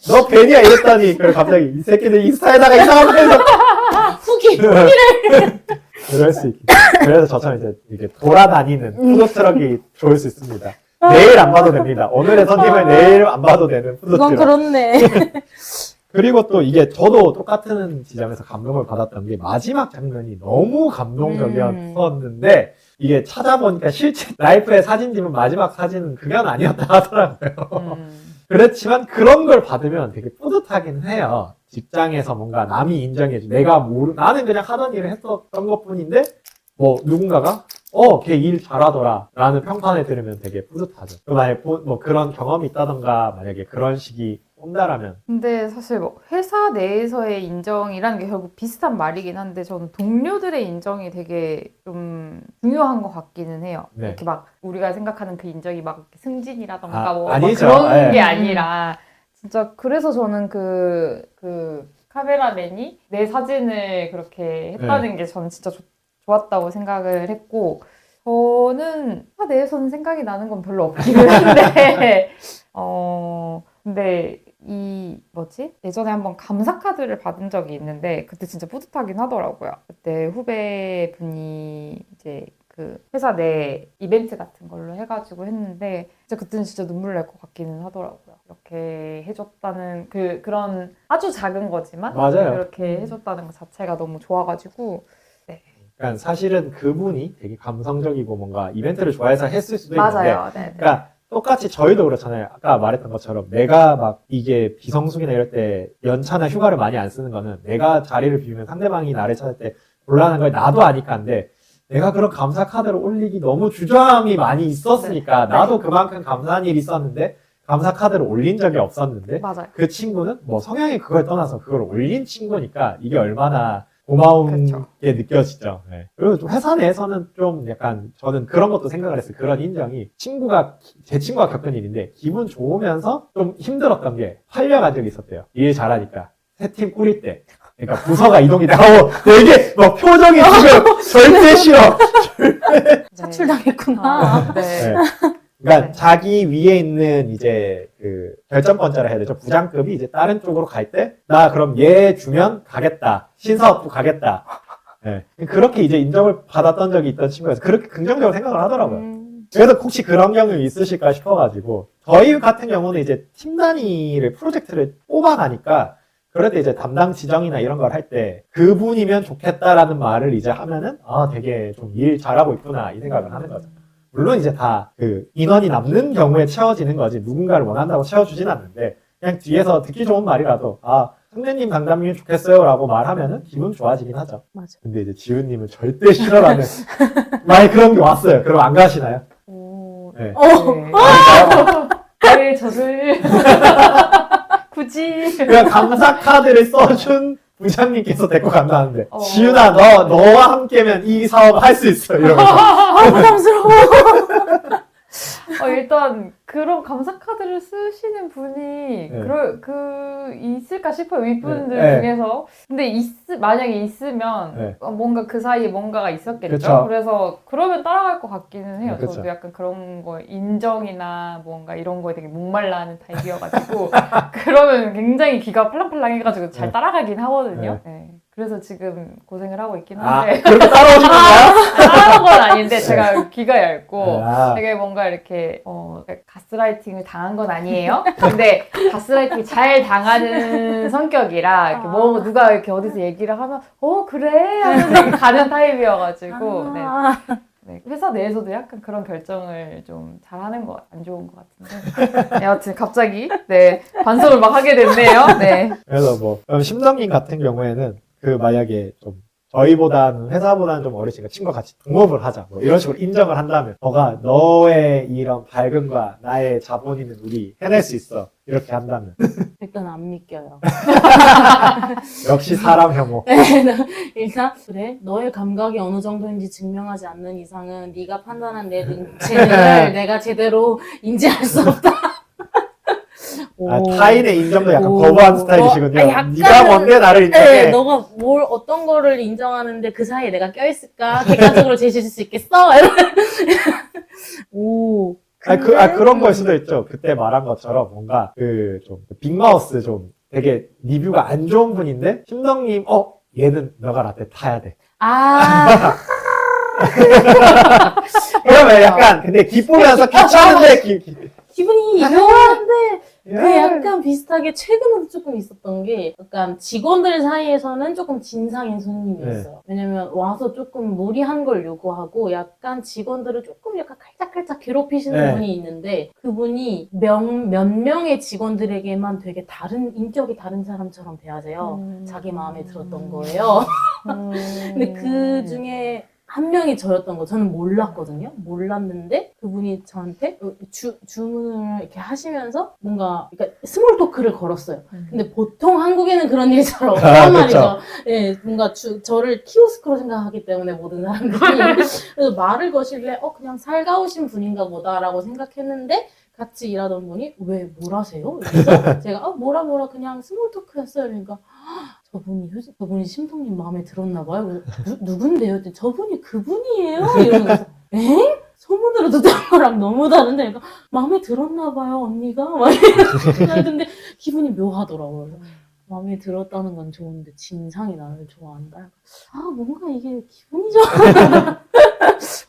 너 벤이야 이랬더니 그걸 갑자기 이 새끼들 인스타에다가 이상한 거 해서 후기를 그럴 수 있겠죠. 그래서 저처럼 이제 이렇게 돌아다니는 푸드트럭이 좋을 수 있습니다. 내일 안 봐도 됩니다. 오늘의 손님을 내일 안 봐도 되는 그건 푸드트럭. 그렇네. 그리고 또 이게 저도 똑같은 지점에서 감동을 받았던 게 마지막 장면이 너무 감동적이었었는데 이게 찾아보니까 실제 라이프의 사진집은 마지막 사진은 그건 아니었다 하더라고요. 그렇지만 그런 걸 받으면 되게 뿌듯하긴 해요. 직장에서 뭔가 남이 인정해줘. 나는 그냥 하던 일을 했었던 것 뿐인데, 뭐, 누군가가, 걔 일 잘하더라. 라는 평판을 들으면 되게 뿌듯하죠. 만약에 뭐 그런 경험이 있다던가, 만약에 그런 식이 온다라면. 근데 사실 뭐 회사 내에서의 인정이라는 게 결국 비슷한 말이긴 한데 저는 동료들의 인정이 되게 좀 중요한 것 같기는 해요. 네. 이렇게 막 우리가 생각하는 그 인정이 막 승진이라던가 뭐 아니죠. 그런 네. 게 아니라 진짜 그래서 저는 그 카메라맨이 내 사진을 그렇게 했다는 게 저는 진짜 좋았다고 생각을 했고 저는 회사 내에서는 생각이 나는 건 별로 없기는 한데 근데 예전에 한번 감사 카드를 받은 적이 있는데 그때 진짜 뿌듯하긴 하더라고요. 그때 후배분이 이제 그 회사 내 이벤트 같은 걸로 해가지고 했는데 진짜 그때는 진짜 눈물 날 것 같기는 하더라고요. 이렇게 해줬다는 그런 아주 작은 거지만 맞아요. 그렇게 해줬다는 것 자체가 너무 좋아가지고 그러니까 사실은 그분이 되게 감성적이고 뭔가 이벤트를 좋아해서 했을 수도 있는데, 맞아요. 네. 그러니까 똑같이 저희도 그렇잖아요. 아까 말했던 것처럼 내가 막 이게 비성수기나 이럴 때 연차나 휴가를 많이 안 쓰는 거는 내가 자리를 비우면 상대방이 나를 찾을 때 곤란한 걸 나도 아니까인데 내가 그런 감사 카드를 올리기 너무 주저함이 많이 있었으니까 나도 그만큼 감사한 일이 있었는데 감사 카드를 올린 적이 없었는데 맞아요. 그 친구는 뭐 성향이 그걸 떠나서 그걸 올린 친구니까 이게 얼마나 고마운 그쵸. 게 느껴지죠. 네. 그리고 좀 회사 내에서는 좀 약간 저는 그런 것도 생각을 했어요. 그런 인정이 제 친구가 겪은 일인데 기분 좋으면서 좀 힘들었던 게 활려간 적이 있었대요. 일 잘하니까 새 팀 꾸릴 때. 그러니까 부서가 이동이 나고 되게 막 표정이 지금 절대 싫어. 절대 차출당했구나. 아, 네. 네. 그러니까 네. 자기 위에 있는 이제 그 결정권자라 해야 되죠. 부장급이 이제 다른 쪽으로 갈 때, 나 그럼 얘 주면 가겠다. 신사업부 가겠다. 네. 그렇게 이제 인정을 받았던 적이 있던 친구여서 그렇게 긍정적으로 생각을 하더라고요. 그래서 혹시 그런 경험이 있으실까 싶어가지고 저희 같은 경우는 이제 팀 단위를 프로젝트를 뽑아가니까 그럴 때 이제 담당 지정이나 이런 걸 할 때 그분이면 좋겠다라는 말을 이제 하면은 아 되게 좀 일 잘하고 있구나 이 생각을 하는 거죠. 물론 이제 다 그 인원이 남는 경우에 채워지는 거지 누군가를 원한다고 채워주진 않는데 그냥 뒤에서 듣기 좋은 말이라도 아 선배님 강담님이 좋겠어요라고 말하면은 기분 좋아지긴 하죠. 맞아. 근데 이제 지훈님은 절대 싫어라는 말 그런 게 왔어요. 그럼 안 가시나요? 오, 네. 왜 저를 굳이 그냥 감사 카드를 써준 부장님께서 데리고 간다는데 어. 지훈아 너와 함께면 이 사업 할 수 있어 이러면서 아, 부담스러워. 일단 그런 감사 카드를 쓰시는 분이 있을까 싶어요. 윗분들 네. 중에서. 근데 만약에 있으면 네. 뭔가 그 사이에 뭔가가 있었겠죠. 그쵸. 그래서 그러면 따라갈 것 같기는 해요. 그쵸. 저도 약간 그런 거 인정이나 뭔가 이런 거에 되게 목말라하는 타입이어가지고 그러면 굉장히 귀가 팔랑팔랑해가지고 잘 네. 따라가긴 하거든요. 네. 그래서 지금 고생을 하고 있긴 아 한데 그렇게 따라오신 건가요? 따라하는 건 아닌데 제가 귀가 얇고 아, 되게 뭔가 이렇게 가스라이팅을 당한 건 아니에요. 근데 가스라이팅이 잘 당하는 성격이라 이렇게 뭐 누가 이렇게 어디서 얘기를 하면 그래 하면서 이렇게 가는 타입이어가지고 네, 회사 내에서도 약간 그런 결정을 좀 잘하는 거 안 좋은 것 같은데. 네, 여튼 갑자기 반성을 막 하게 됐네요. 네. 그래서 뭐 심정님 같은 경우에는 그 만약에 좀 저희보다는 회사보다는 좀 어리시니까 친구와 같이 동업을 하자 뭐 이런 식으로 인정을 한다면 너가 너의 이런 밝음과 나의 자본이면 우리 해낼 수 있어 이렇게 한다면 일단 안 믿겨요. 역시 사람 혐오. 일단 그래 너의 감각이 어느 정도인지 증명하지 않는 이상은 네가 판단한 내 재능을 내가 제대로 인지할 수 없다. 아, 오. 타인의 인정도 약간 오. 거부하는 스타일이시군요. 약간은- 네가 뭔데 나를 인정해. 네, 너가 어떤 거를 인정하는데 그 사이에 내가 껴있을까? 객관적으로 제시해 줄 수 있겠어? 오. 그런 걸 수도 있죠. 그때 말한 것처럼 뭔가 좀 빅마우스 좀 되게 리뷰가 안 좋은 분인데 심덕님 얘는 너가 라떼 타야 돼. 아. 그러면 약간 근데 기쁘면서 귀찮은데 기분이 이상한데 그 약간 비슷하게 최근에도 조금 있었던 게 약간 직원들 사이에서는 조금 진상인 손님이었어요. 왜냐면 와서 조금 무리한 걸 요구하고 약간 직원들을 조금 약간 칼짝칼짝 괴롭히시는 네. 분이 있는데 그분이 몇 명의 직원들에게만 되게 인격이 다른 사람처럼 대하세요. 자기 마음에 들었던 거예요. 근데 그 중에 한 명이 저였던 거 저는 몰랐거든요. 몰랐는데 그분이 저한테 주문을 이렇게 하시면서 뭔가 그러니까 스몰 토크를 걸었어요. 근데 보통 한국에는 그런 일이 잘 없단 말이죠. 예, 뭔가 저를 키오스크로 생각하기 때문에 모든 사람들이 그래서 말을 거실래 그냥 살가우신 분인가 보다라고 생각했는데 같이 일하던 분이 왜 뭘 하세요? 그래서 제가 뭐라 그냥 스몰 토크였어요. 그러니까 저분이 심동님 마음에 들었나 봐요. 누군데요? 그랬더니 저분이 그분이에요? 이러면서 에? 소문으로 듣던 거랑 너무 다른데 그러니까 마음에 들었나 봐요 언니가? 막 이러면서 근데 기분이 묘하더라고요. 그래서 마음에 들었다는 건 좋은데 진상이 나를 좋아한다. 뭔가 이게 기분이 좋아.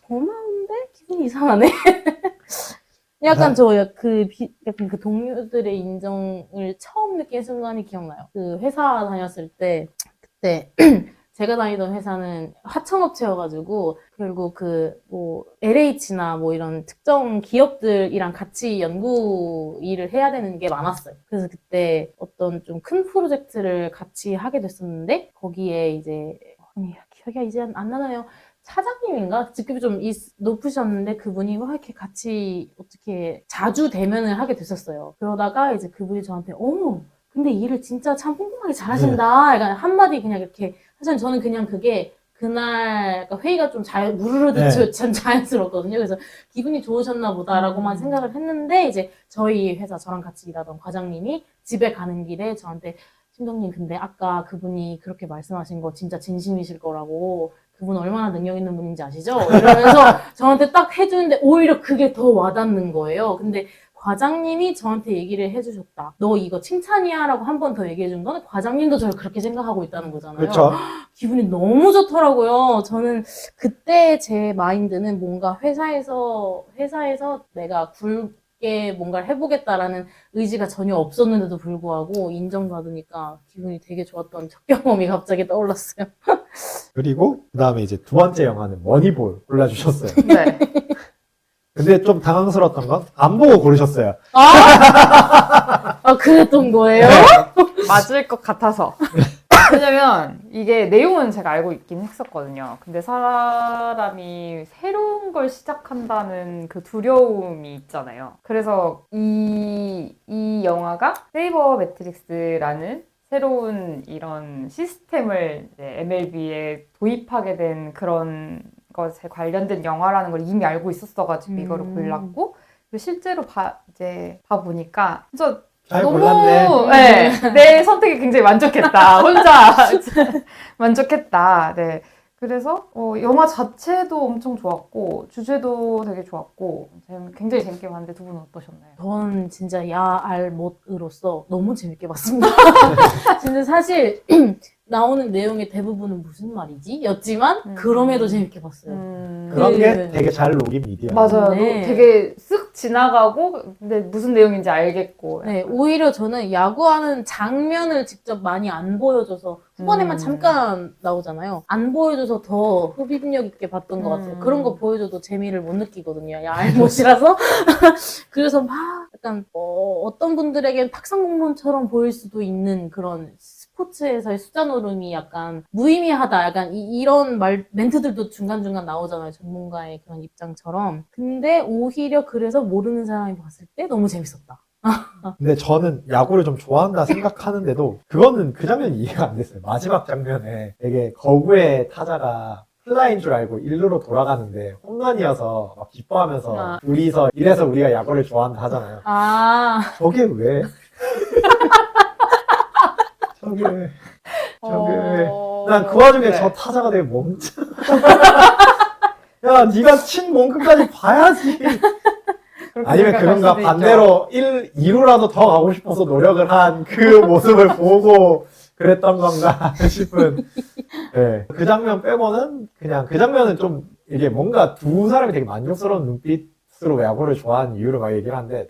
고마운데 기분이 이상하네. 약간 약간 그 동료들의 인정을 처음 느낀 순간이 기억나요. 그 회사 다녔을 때, 그때, 제가 다니던 회사는 하청업체여가지고, 결국 LH나 이런 특정 기업들이랑 같이 연구 일을 해야 되는 게 많았어요. 그래서 그때 어떤 좀 큰 프로젝트를 같이 하게 됐었는데, 거기에 이제, 기억이 이제 안 나네요. 사장님인가? 직급이 좀 높으셨는데 그분이 이렇게 같이 어떻게 자주 대면을 하게 됐었어요. 그러다가 이제 그분이 저한테 근데 일을 진짜 참 꼼꼼하게 잘하신다. 약간 한마디 그냥 이렇게 사실 저는 그냥 그게 그날 회의가 좀 무르르 참 자연스럽거든요. 그래서 기분이 좋으셨나 보다라고만 생각을 했는데 이제 저희 회사 저랑 같이 일하던 과장님이 집에 가는 길에 저한테 심동님 근데 아까 그분이 그렇게 말씀하신 거 진짜 진심이실 거라고 그분 얼마나 능력 있는 분인지 아시죠? 이러면서 저한테 딱 해주는데 오히려 그게 더 와닿는 거예요. 근데 과장님이 저한테 얘기를 해주셨다. 너 이거 칭찬이야 라고 한 번 더 얘기해준 건 과장님도 저를 그렇게 생각하고 있다는 거잖아요. 그렇죠. 기분이 너무 좋더라고요. 저는 그때 제 마인드는 뭔가 회사에서 내가 굵게 뭔가를 해보겠다라는 의지가 전혀 없었는데도 불구하고 인정받으니까 기분이 되게 좋았던 첫 경험이 갑자기 떠올랐어요. 그리고 그 다음에 이제 두 번째 영화는 머니볼 골라주셨어요. 네. 근데 좀 당황스러웠던 건 안 보고 고르셨어요. 그랬던 거예요? 맞을 것 같아서. 왜냐면 이게 내용은 제가 알고 있긴 했었거든요. 근데 사람이 새로운 걸 시작한다는 그 두려움이 있잖아요. 그래서 이 영화가 세이버 매트릭스라는 새로운 이런 시스템을 MLB에 도입하게 된 그런 것에 관련된 영화라는 걸 이미 알고 있었어가지고 이거를 골랐고, 그리고 실제로 이제 봐보니까 진짜 잘 너무 골랐네. 네, 내 선택이 굉장히 만족했다. 혼자 만족했다. 네. 그래서 영화 자체도 엄청 좋았고 주제도 되게 좋았고 굉장히 재밌게 봤는데 두 분은 어떠셨나요? 전 진짜 야알못으로서 너무 재밌게 봤습니다. 진짜 사실 나오는 내용의 대부분은 무슨 말이지? 였지만 그럼에도 재밌게 봤어요. 그런 게 네. 되게 잘 녹인 미디어. 맞아요. 네. 되게 쓱 지나가고 근데 무슨 내용인지 알겠고. 네, 오히려 저는 야구하는 장면을 직접 많이 안 보여줘서 후반에만 잠깐 나오잖아요. 안 보여줘서 더 흡입력 있게 봤던 것 같아요. 그런 거 보여줘도 재미를 못 느끼거든요. 야알못이라서. 그래서 막 약간 어떤 분들에겐 탁상공론처럼 보일 수도 있는 그런 스포츠에서의 숫자 노름이 약간 무의미하다. 약간 이런 멘트들도 중간중간 나오잖아요. 전문가의 그런 입장처럼. 근데 오히려 그래서 모르는 사람이 봤을 때 너무 재밌었다. 근데 저는 야구를 좀 좋아한다 생각하는데도 그거는 그 장면이 이해가 안 됐어요. 마지막 장면에 되게 거구의 타자가 플라이인 줄 알고 일루로 돌아가는데 홈런이어서 막 기뻐하면서 둘이서 이래서 우리가 야구를 좋아한다 하잖아요. 저게 왜? 저게 왜? 난 그 와중에 네. 저 타자가 되게 멍청. 야, 네가 친 몸 끝까지 봐야지. 아니면 그런가 반대로 2루라도 더 가고 싶어서 노력을 한 그 모습을 보고 그랬던 건가 싶은. 네. 그 장면 빼고는 그냥 그 장면은 좀 이게 뭔가 두 사람이 되게 만족스러운 눈빛으로 야구를 좋아하는 이유를 막 얘기를 하는데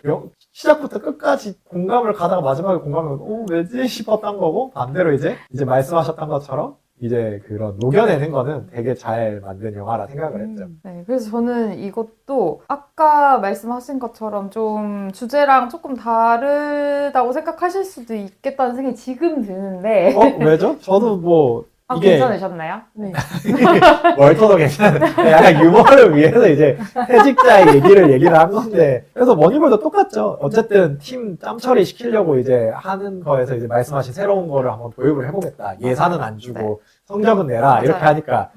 시작부터 끝까지 공감을 가다가 마지막에 공감을 왜지 싶었던 거고, 반대로 이제 말씀하셨던 것처럼 이제 그런 녹여내는 거는 되게 잘 만든 영화라 생각을 했죠. 네, 그래서 저는 이것도 아까 말씀하신 것처럼 좀 주제랑 조금 다르다고 생각하실 수도 있겠다는 생각이 지금 드는데 왜죠? 저도 뭐 이게 괜찮으셨나요? 네. 월터도 괜찮은 약간 유머를 위해서 이제 퇴직자의 얘기를 한 건데, 그래서 머니볼도 똑같죠. 어쨌든 팀 짬처리 시키려고 이제 하는 거에서 이제 말씀하신 새로운 거를 한번 도입을 해보겠다. 예산은 안 주고 성적은 내라 이렇게 하니까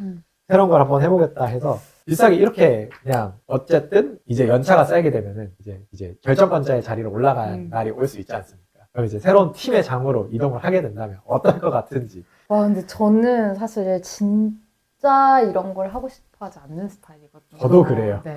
새로운 걸 한번 해보겠다 해서 비슷하게 이렇게 그냥 어쨌든 이제 연차가 쌓이게 되면은 이제 결정권자의 자리로 올라간 날이 올 수 있지 않습니까? 그럼 이제 새로운 팀의 장으로 이동을 하게 된다면 어떨 것 같은지. 와, 근데 저는 사실 진짜 이런 걸 하고 싶어 하지 않는 스타일이거든요. 저도 그래요. 네.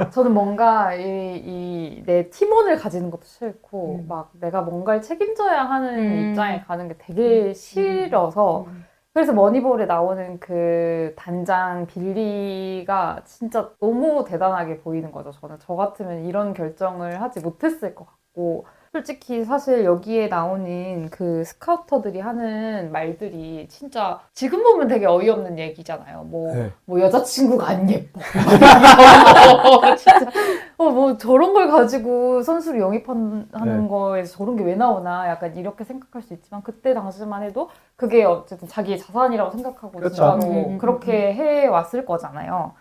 저는 뭔가 내 팀원을 가지는 것도 싫고, 막 내가 뭔가를 책임져야 하는 입장에 가는 게 되게 싫어서, 그래서 머니볼에 나오는 그 단장 빌리가 진짜 너무 대단하게 보이는 거죠. 저 같으면 이런 결정을 하지 못했을 것 같고, 솔직히 사실 여기에 나오는 그 스카우터들이 하는 말들이 진짜 지금 보면 되게 어이없는 얘기잖아요. 뭐 여자친구가 안 예뻐. 진짜 뭐 저런 걸 가지고 선수를 영입하는 거에서 저런 게 왜 나오나 약간 이렇게 생각할 수 있지만, 그때 당시만 해도 그게 어쨌든 자기의 자산이라고 생각하고 그렇죠. 진짜로 그렇게 해왔을 거잖아요.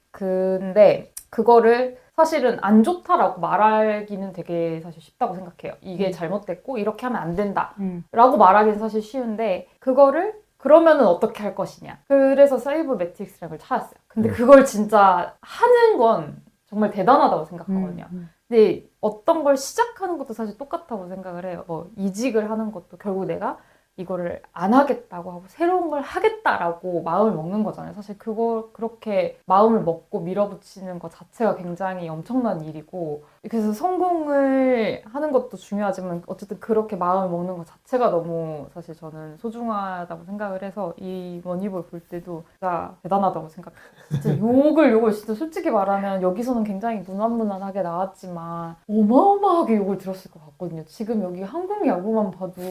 근데 그거를 사실은 안 좋다라고 말하기는 되게 사실 쉽다고 생각해요. 이게 잘못됐고 이렇게 하면 안 된다라고 말하기는 사실 쉬운데, 그거를 그러면은 어떻게 할 것이냐. 그래서 세이버 매트릭스라는 걸 찾았어요. 근데 그걸 진짜 하는 건 정말 대단하다고 생각하거든요. 근데 어떤 걸 시작하는 것도 사실 똑같다고 생각을 해요. 뭐 이직을 하는 것도 결국 내가 이거를 안 하겠다고 하고 새로운 걸 하겠다라고 마음을 먹는 거잖아요. 사실 그렇게 마음을 먹고 밀어붙이는 것 자체가 굉장히 엄청난 일이고, 그래서 성공을 하는 것도 중요하지만 어쨌든 그렇게 마음을 먹는 것 자체가 너무 사실 저는 소중하다고 생각을 해서 이 머니볼 볼 때도 진짜 대단하다고 생각해요. 진짜 욕을 진짜 솔직히 말하면 여기서는 굉장히 무난무난하게 나왔지만 어마어마하게 욕을 들었을 것 같거든요. 지금 여기 한국 야구만 봐도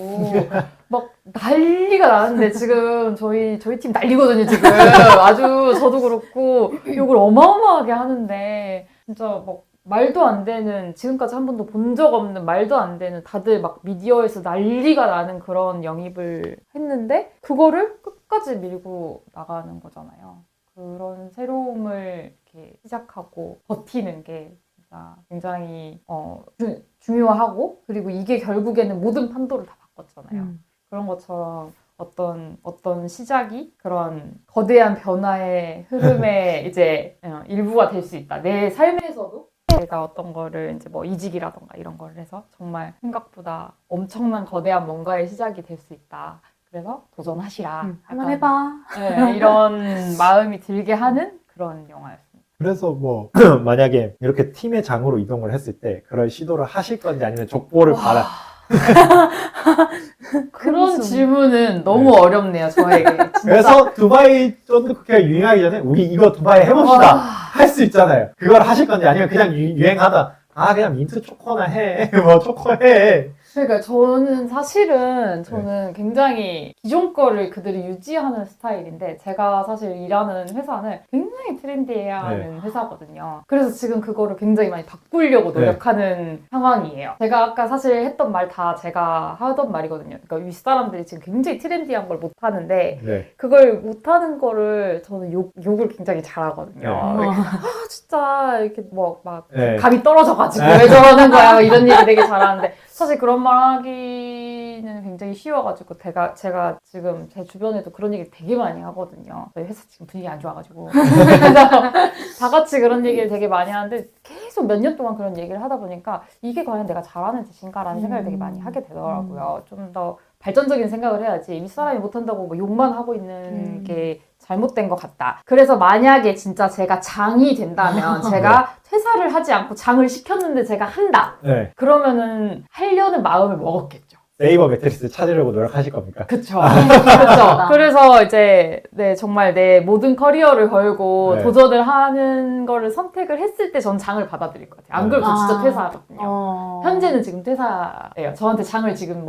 막 난리가 나는데 지금 저희 팀 난리거든요, 지금. 아주 저도 그렇고 욕을 어마어마하게 하는데 진짜 막 말도 안 되는, 지금까지 한 번도 본 적 없는 말도 안 되는, 다들 막 미디어에서 난리가 나는 그런 영입을 했는데 그거를 끝까지 밀고 나가는 거잖아요. 그런 새로움을 이렇게 시작하고 버티는 게 진짜 굉장히 중요하고, 그리고 이게 결국에는 모든 판도를 다 바꿨잖아요. 그런 것처럼 어떤 시작이 그런 거대한 변화의 흐름의 이제 일부가 될 수 있다. 내 삶에서도 내가 어떤 거를 이제 뭐 이직이라던가 이런 거를 해서 정말 생각보다 엄청난 거대한 뭔가의 시작이 될 수 있다. 그래서 도전하시라. 한번 해봐. 네, 이런 마음이 들게 하는 그런 영화였습니다. 그래서 뭐 만약에 이렇게 팀의 장으로 이동을 했을 때 그런 시도를 하실 건지 아니면 족보를 받아 그런 질문은 너무 어렵네요, 저에게. 진짜. 그래서 두바이 쫀득쿠키가 유행하기 전에 우리 이거 두바이 해봅시다 할 수 있잖아요. 그걸 하실 건지 아니면 그냥 유행하다 그냥 민트 초코나 해 뭐 초코 해. 그러니까 저는 사실은 굉장히 기존 거를 그대로 유지하는 스타일인데, 제가 사실 일하는 회사는 굉장히 트렌디해야 하는 회사거든요. 그래서 지금 그거를 굉장히 많이 바꾸려고 노력하는 상황이에요. 제가 아까 사실 했던 말 다 제가 하던 말이거든요. 그러니까 윗사람들이 지금 굉장히 트렌디한 걸 못하는데 그걸 못하는 거를 저는 욕을 굉장히 잘하거든요. 진짜 이렇게 뭐 막 감이 떨어져가지고 왜 저러는 거야 이런 얘기 되게 잘하는데, 사실 그런 말 하기는 굉장히 쉬워가지고 제가 지금 제 주변에도 그런 얘기 되게 많이 하거든요. 저희 회사 지금 분위기 안 좋아가지고 그래서 다 같이 그런 얘기를 되게 많이 하는데, 계속 몇 년 동안 그런 얘기를 하다 보니까 이게 과연 내가 잘하는 짓인가라는 생각을 되게 많이 하게 되더라고요. 좀 더 발전적인 생각을 해야지 윗사람이 못한다고 뭐 욕만 하고 있는 게 잘못된 것 같다. 그래서 만약에 진짜 제가 장이 된다면 제가 퇴사를 하지 않고 장을 시켰는데 제가 한다. 그러면은 하려는 마음을 먹었겠죠. 네이버 매트리스 찾으려고 노력하실 겁니까? 그쵸. 그쵸. 그래서 이제, 정말 내 모든 커리어를 걸고 도전을 하는 거를 선택을 했을 때 전 장을 받아들일 것 같아요. 안 그러면 저 진짜 퇴사하거든요. 현재는 지금 퇴사예요. 저한테 장을 지금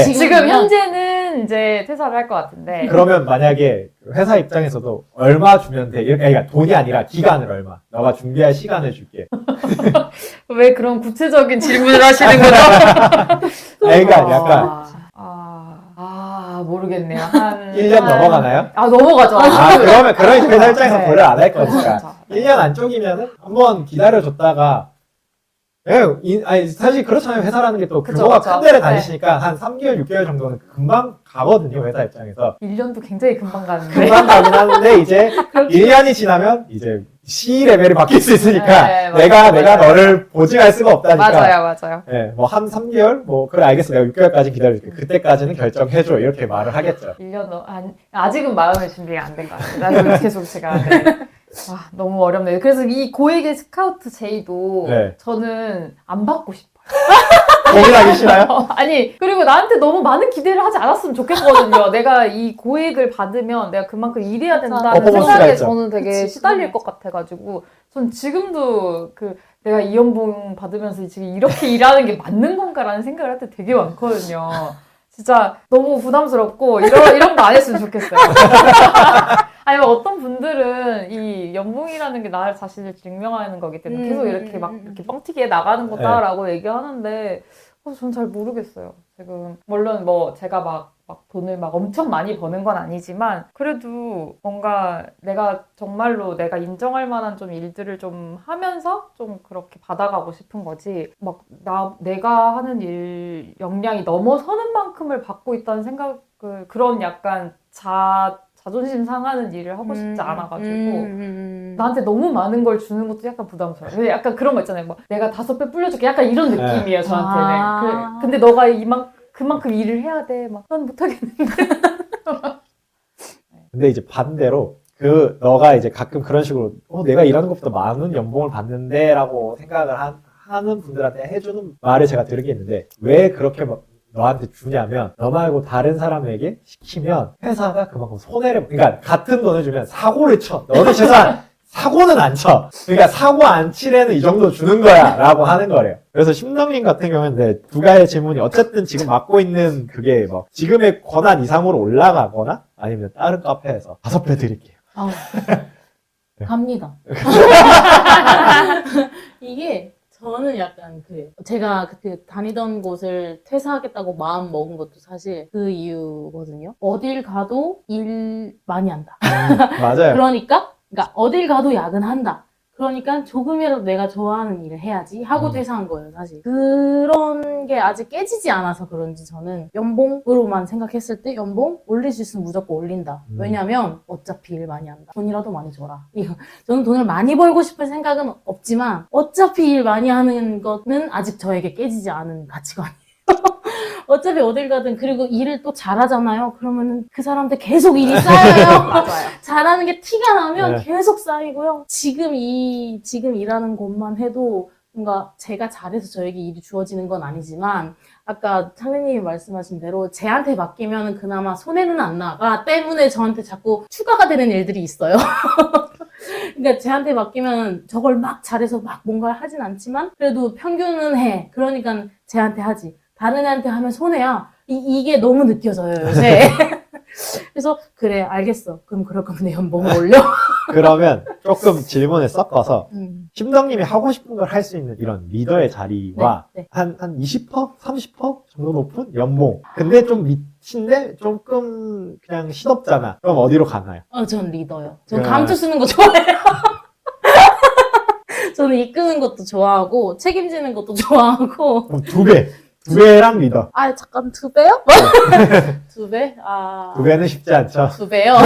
지금 현재는 이제 퇴사를 할 것 같은데. 그러면 만약에 회사 입장에서도 얼마 주면 돼? 그러니까 돈이 아니라 기간을 얼마? 너가 준비할 시간을 줄게. 왜 그런 구체적인 질문을 하시는 거죠? 그러니까 약간 모르겠네요. 1년 넘어가나요? 넘어가죠. 그러면 그런 회사 입장에서 고려 안 할 거니까. 그렇죠. 1년 안쪽이면은 한번 기다려줬다가 사실 그렇잖아요. 회사라는 게 또 규모가 큰 데를 다니시니까 한 3개월, 6개월 정도는 금방 가거든요. 회사 입장에서. 1년도 굉장히 금방 가는데. 금방 가긴 하는데 이제 1년이 지나면 이제 C 레벨이 바뀔 수 있으니까 내가 너를 보증할 수가 없다니까. 맞아요. 뭐 한 3개월? 그래 알겠어. 내가 6개월까지 기다려줄게. 그때까지는 결정해줘. 이렇게 말을 하겠죠. 1년 아직은 마음의 준비가 안 된 것 같아요. 나도 계속 제가 너무 어렵네요. 그래서 이 고액의 스카우트 제의도 저는 안 받고 싶어요. 고민하기 싫어요? 그리고 나한테 너무 많은 기대를 하지 않았으면 좋겠거든요. 내가 이 고액을 받으면 내가 그만큼 일해야 된다는 생각에 저는 되게 시달릴 것 같아가지고, 전 지금도 내가 이 연봉 받으면서 지금 이렇게 일하는 게 맞는 건가라는 생각을 할 때 되게 많거든요. 진짜 너무 부담스럽고 이런 거 안 했으면 좋겠어요. 어떤 분들은 이 연봉이라는 게 나를 자신을 증명하는 거기 때문에 계속 이렇게 뻥튀기에 나가는 거다라고 얘기하는데, 전 잘 모르겠어요. 지금 물론 제가 막 돈을 엄청 많이 버는 건 아니지만, 그래도 뭔가 내가 정말로 내가 인정할 만한 좀 일들을 좀 하면서 좀 그렇게 받아가고 싶은 거지, 내가 하는 일 역량이 넘어서는 만큼을 받고 있다는 생각을, 그런 약간 자존심 상하는 일을 하고 싶지 않아가지고 나한테 너무 많은 걸 주는 것도 약간 부담스러워요. 약간 그런 거 있잖아요. 내가 5배 불려줄게, 약간 이런 느낌이에요, 저한테는. 근데 너가 그만큼 일을 해야 돼. 막 난 못하겠는데. 근데 이제 반대로 너가 이제 가끔 그런 식으로 내가 일하는 것보다 많은 연봉을 받는데라고 생각을 하는 분들한테 해주는 말을 제가 들은 게 있는데 왜 그렇게 막 너한테 주냐면 너 말고 다른 사람에게 시키면 회사가 그만큼 손해를 그러니까 같은 돈을 주면 사고를 쳐. 너는 최소한 사고는 안 쳐. 그러니까 사고 안 치려는 이 정도 주는 거야 라고 하는 거래요. 그래서 심덕님 같은 경우는 두 가지 질문이 어쨌든 지금 맡고 있는 그게 뭐 지금의 권한 이상으로 올라가거나 아니면 다른 카페에서 5배 드릴게요. 갑니다. 이게 저는 약간 그래요. 제가 그때 다니던 곳을 퇴사하겠다고 마음 먹은 것도 사실 그 이유거든요. 어딜 가도 일 많이 한다. 맞아요. 그러니까 어딜 가도 야근한다. 그러니까 조금이라도 내가 좋아하는 일을 해야지 하고 퇴사한 거예요, 사실. 그런 게 아직 깨지지 않아서 그런지 저는 연봉으로만 생각했을 때 연봉 올릴 수 있으면 무조건 올린다. 왜냐면 어차피 일 많이 한다. 돈이라도 많이 줘라. 저는 돈을 많이 벌고 싶은 생각은 없지만 어차피 일 많이 하는 거는 아직 저에게 깨지지 않은 가치관이에요. 어차피 어딜 가든 그리고 일을 또 잘하잖아요. 그러면은 그 사람한테 계속 일이 쌓여요. 맞아요. 잘하는 게 티가 나면 네. 계속 쌓이고요. 지금 일하는 곳만 해도 뭔가 제가 잘해서 저에게 일이 주어지는 건 아니지만 아까 창래님이 말씀하신 대로 쟤한테 맡기면 그나마 손해는 안 나가 때문에 저한테 자꾸 추가가 되는 일들이 있어요. 그러니까 쟤한테 맡기면 저걸 막 잘해서 막 뭔가를 하진 않지만 그래도 평균은 해. 그러니까 쟤한테 하지. 다른 애한테 하면 손해야. 이게 너무 느껴져요, 요새. 그래서 그래, 알겠어. 그럼 그럴 거면 내 연봉을 올려. 그러면 조금 질문을 섞어서 심덕님이 하고 싶은 걸 할 수 있는 이런 리더의 자리와 네. 한 20%? 30% 정도 높은 연봉. 근데 좀 미친데 조금 그냥 시덥잖아. 그럼 어디로 가나요? 전 리더요. 전 네. 감투 쓰는 거 좋아해요. 저는 이끄는 것도 좋아하고, 책임지는 것도 좋아하고. 그럼 2배. 2배랑 리더. 잠깐, 2배요? 2배? 2배는 쉽지 않죠. 2배요?